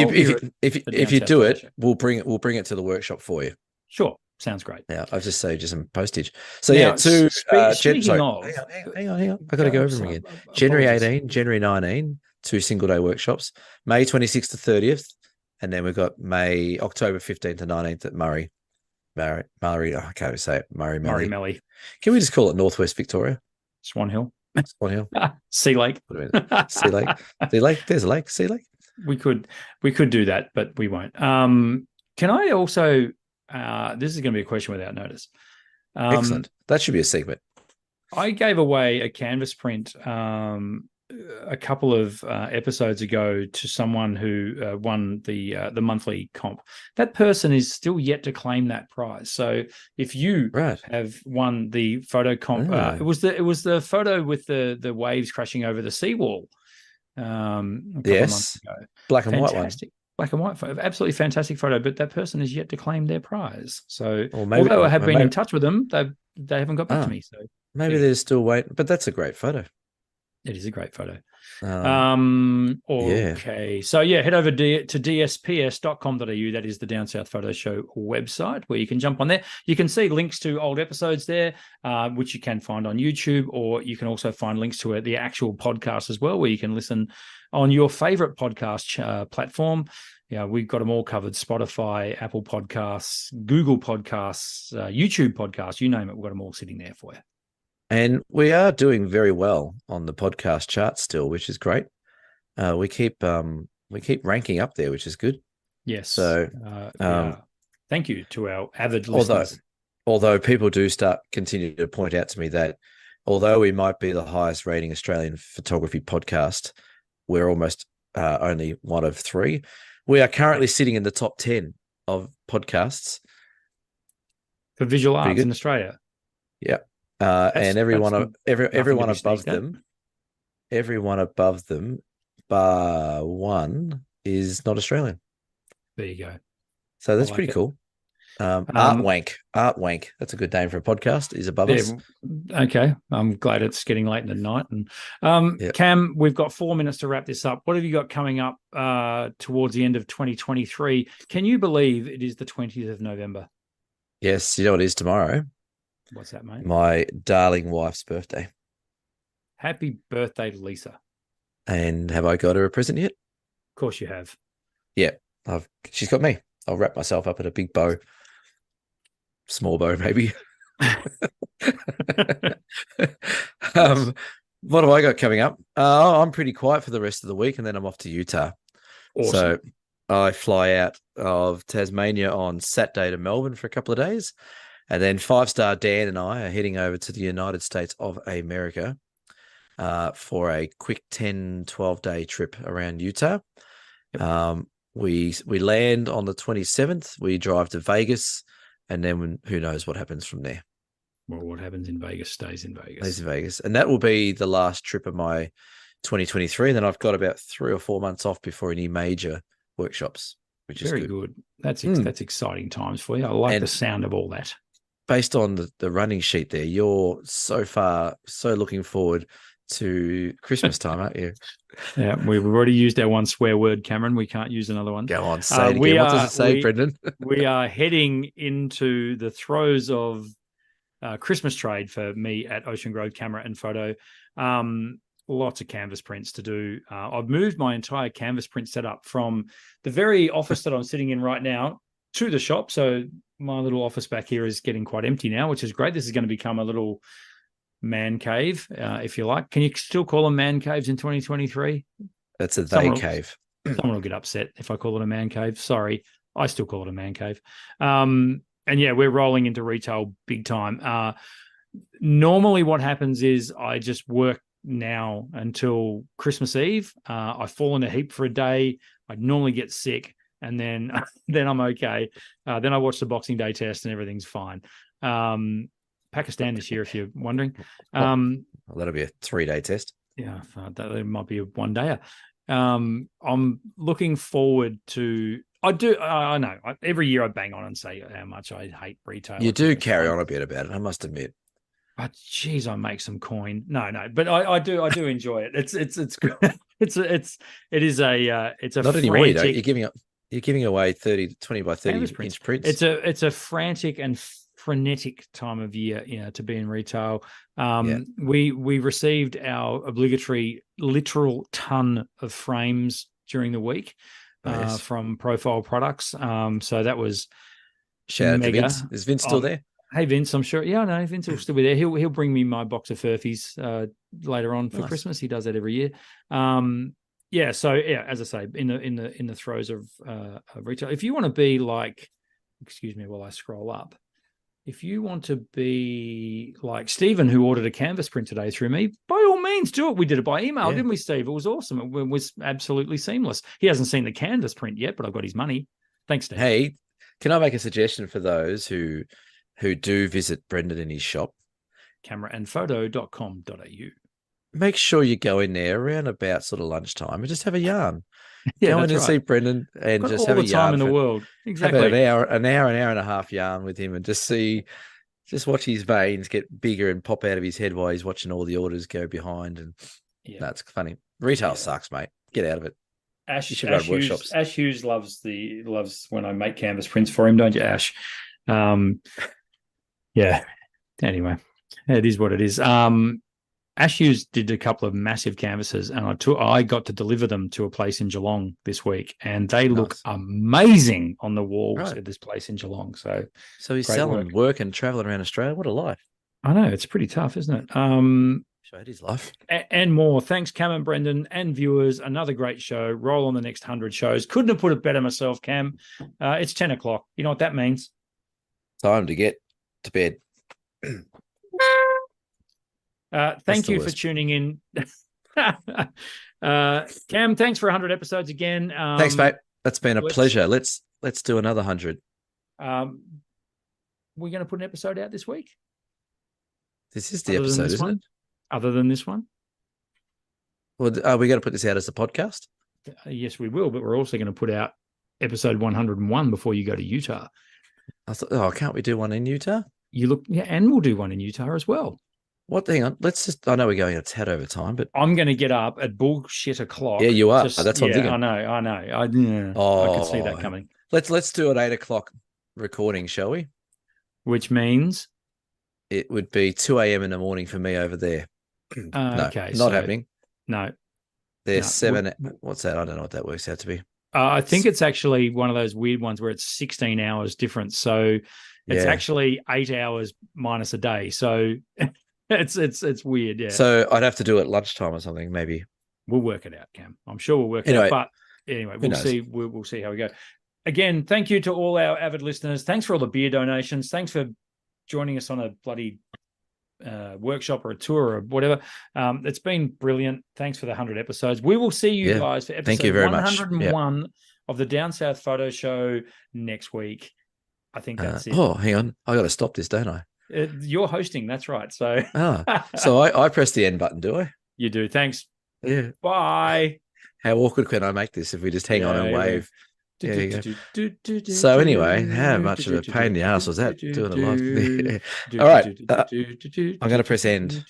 If you do it, we'll bring it to the workshop for you. Sure. Sounds great. Yeah, I've just saved you some postage. So now, hang on. I got to go over them again. January 18, January 19, 2 single day workshops. May 26th to 30th. And then we've got October 15th to 19th at Murray. I can't even say it. Murray Mallee. Can we just call it Northwest Victoria? Swan Hill. Sea Lake. Sea Lake. Sea Lake. There's a lake. Sea Lake. We could do that, but we won't. Can I also? This is going to be a question without notice. Excellent. That should be a segment. I gave away a canvas print a couple of episodes ago to someone who won the monthly comp. That person is still yet to claim that prize. So if you have won the photo comp, it was the photo with the waves crashing over the seawall. A couple of months ago. Black and white one. Black and white photo, absolutely fantastic photo. But that person is yet to claim their prize. So although I have been in touch with them, they haven't got back to me. So maybe they're still waiting. But that's a great photo. It is a great photo. Okay. So head over to dsps.com.au. That is the Down South Photo Show website where you can jump on there. You can see links to old episodes there, which you can find on YouTube, or you can also find links to the actual podcast as well, where you can listen on your favorite podcast platform. Yeah, we've got them all covered: Spotify, Apple Podcasts, Google Podcasts, YouTube Podcasts, you name it. We've got them all sitting there for you. And we are doing very well on the podcast chart still, which is great. We keep ranking up there, which is good. Yes. So thank you to our avid listeners. Although people do continue to point out to me that although we might be the highest rating Australian photography podcast, we're almost only one of three. We are currently sitting in the top 10 of podcasts for visual Pretty arts good. in Australia. Yeah. And everyone above them, bar one, is not Australian. There you go. So that's I like pretty it. cool. Art Wank. That's a good name for a podcast. Is above us. Okay. I'm glad it's getting late in the night. And Cam, we've got 4 minutes to wrap this up. What have you got coming up towards the end of 2023? Can you believe it is the 20th of November? Yes, you know what it is tomorrow? What's that, mate? My darling wife's birthday. Happy birthday to Lisa. And have I got her a present yet? Of course you have. Yeah, she's got me. I'll wrap myself up in a big bow. Small bow, maybe. What have I got coming up? I'm pretty quiet for the rest of the week, and then I'm off to Utah. Awesome. So I fly out of Tasmania on Saturday to Melbourne for a couple of days. And then 5-Star Dan and I are heading over to the United States of America for a quick 10, 12-day trip around Utah. Yep. We land on the 27th. We drive to Vegas, and then who knows what happens from there. Well, what happens in Vegas stays in Vegas. Stays in Vegas. And that will be the last trip of my 2023. And then I've got about 3 or 4 months off before any major workshops, which is very good. That's exciting times for you. I like the sound of all that. Based on the running sheet there, you're so looking forward to Christmas time, aren't you? Yeah, we've already used our one swear word, Cameron. We can't use another one. Go on, say it again. What does it say, Brendan? We are heading into the throes of Christmas trade for me at Ocean Grove Camera and Photo. Lots of canvas prints to do. I've moved my entire canvas print setup from the very office that I'm sitting in right now to the shop. So my little office back here is getting quite empty now, which is great. This is going to become a little man cave, if you like. Can you still call them man caves in 2023? That's a cave. Someone will get upset if I call it a man cave. Sorry, I still call it a man cave. And yeah, we're rolling into retail big time. Normally what happens is I just work now until Christmas Eve. I fall in a heap for a day. I normally get sick, and then I'm okay. Then I watch the Boxing Day test and everything's fine. Pakistan this year, if you're wondering. Well, that'll be a 3-day test. Yeah, that might be a 1-dayer. I'm looking forward to. I know. Every year I bang on and say how much I hate retail. You do carry on a bit about it, I must admit. But geez, I make some coin. No, but I do enjoy it. It's a not anymore. frantic, you're giving away 20 by 30 inch prints. It's a frantic and frenetic time of year, to be in retail. We received our obligatory literal ton of frames during the week from Profile Products. So that was shout out to Vince. Is Vince still there? Hey Vince, I'm sure. Yeah, no, Vince will still be there. He'll bring me my box of Furfies later on for Christmas. He does that every year. So as I say, in the throes of retail. If you want to be like, excuse me while I scroll up. If you want to be like Stephen, who ordered a canvas print today through me, by all means do it. We did it by email, didn't we, Steve? It was awesome. It was absolutely seamless. He hasn't seen the canvas print yet, but I've got his money. Thanks, Steve. Hey, can I make a suggestion for those who do visit Brendan in his shop? cameraandphoto.com.au. Make sure you go in there around about sort of lunchtime and just have a yarn. Go in and see Brendan and just have a yarn. All the time in the world. Exactly. Have an hour and a half yarn with him and just watch his veins get bigger and pop out of his head while he's watching all the orders go behind. And that's funny. Retail sucks, mate. Get out of it. Ash Hughes loves when I make canvas prints for him, don't you, Ash? Anyway, it is what it is. Ash Hughes did a couple of massive canvases, and I got to deliver them to a place in Geelong this week, and they look amazing on the walls at this place in Geelong. So he's selling work and traveling around Australia. What a life! I know, it's pretty tough, isn't it? Showed his life and more. Thanks, Cam and Brendan and viewers. Another great show. Roll on the next 100 shows. Couldn't have put it better myself, Cam. It's 10 o'clock. You know what that means? Time to get to bed. Thank you for tuning in. Cam, thanks for 100 episodes again. Thanks, mate. That's been a pleasure. Let's do another 100. We're going to put an episode out this week. This is the episode, isn't it? Other than this one? Well, are we going to put this out as a podcast? Yes, we will, but we're also going to put out episode 101 before you go to Utah. I thought, can't we do one in Utah? And we'll do one in Utah as well. What? Hang on. I know we're going a tad over time, but I'm going to get up at bullshit o'clock. Yeah, you are. That's what I'm thinking. I know. I could see that coming. Let's do an 8 o'clock recording, shall we? Which means it would be 2 a.m. in the morning for me over there. No, okay, not happening. No, there's 7. What's that? I don't know what that works out to be. I think it's actually one of those weird ones where it's 16 hours difference. So it's actually 8 hours minus a day. So it's weird. Yeah. So I'd have to do it lunchtime or something, maybe. We'll work it out, Cam. I'm sure we'll work it out. But anyway, we'll see. We'll see how we go. Again, thank you to all our avid listeners. Thanks for all the beer donations. Thanks for joining us on a bloody workshop or a tour or whatever. It's been brilliant. Thanks for the 100 episodes. We will see you guys for episode Thank you very 101 much. of the Down South Photo Show next week. I think that's it. Oh, hang on. I got to stop this, don't I? You're hosting. That's right. So, so I press the end button, do I? You do. Thanks. Yeah. Bye. How awkward can I make this if we just hang on and wave? There you go. So anyway, how much of a pain in the ass was that doing a live? All right, I'm going to press end.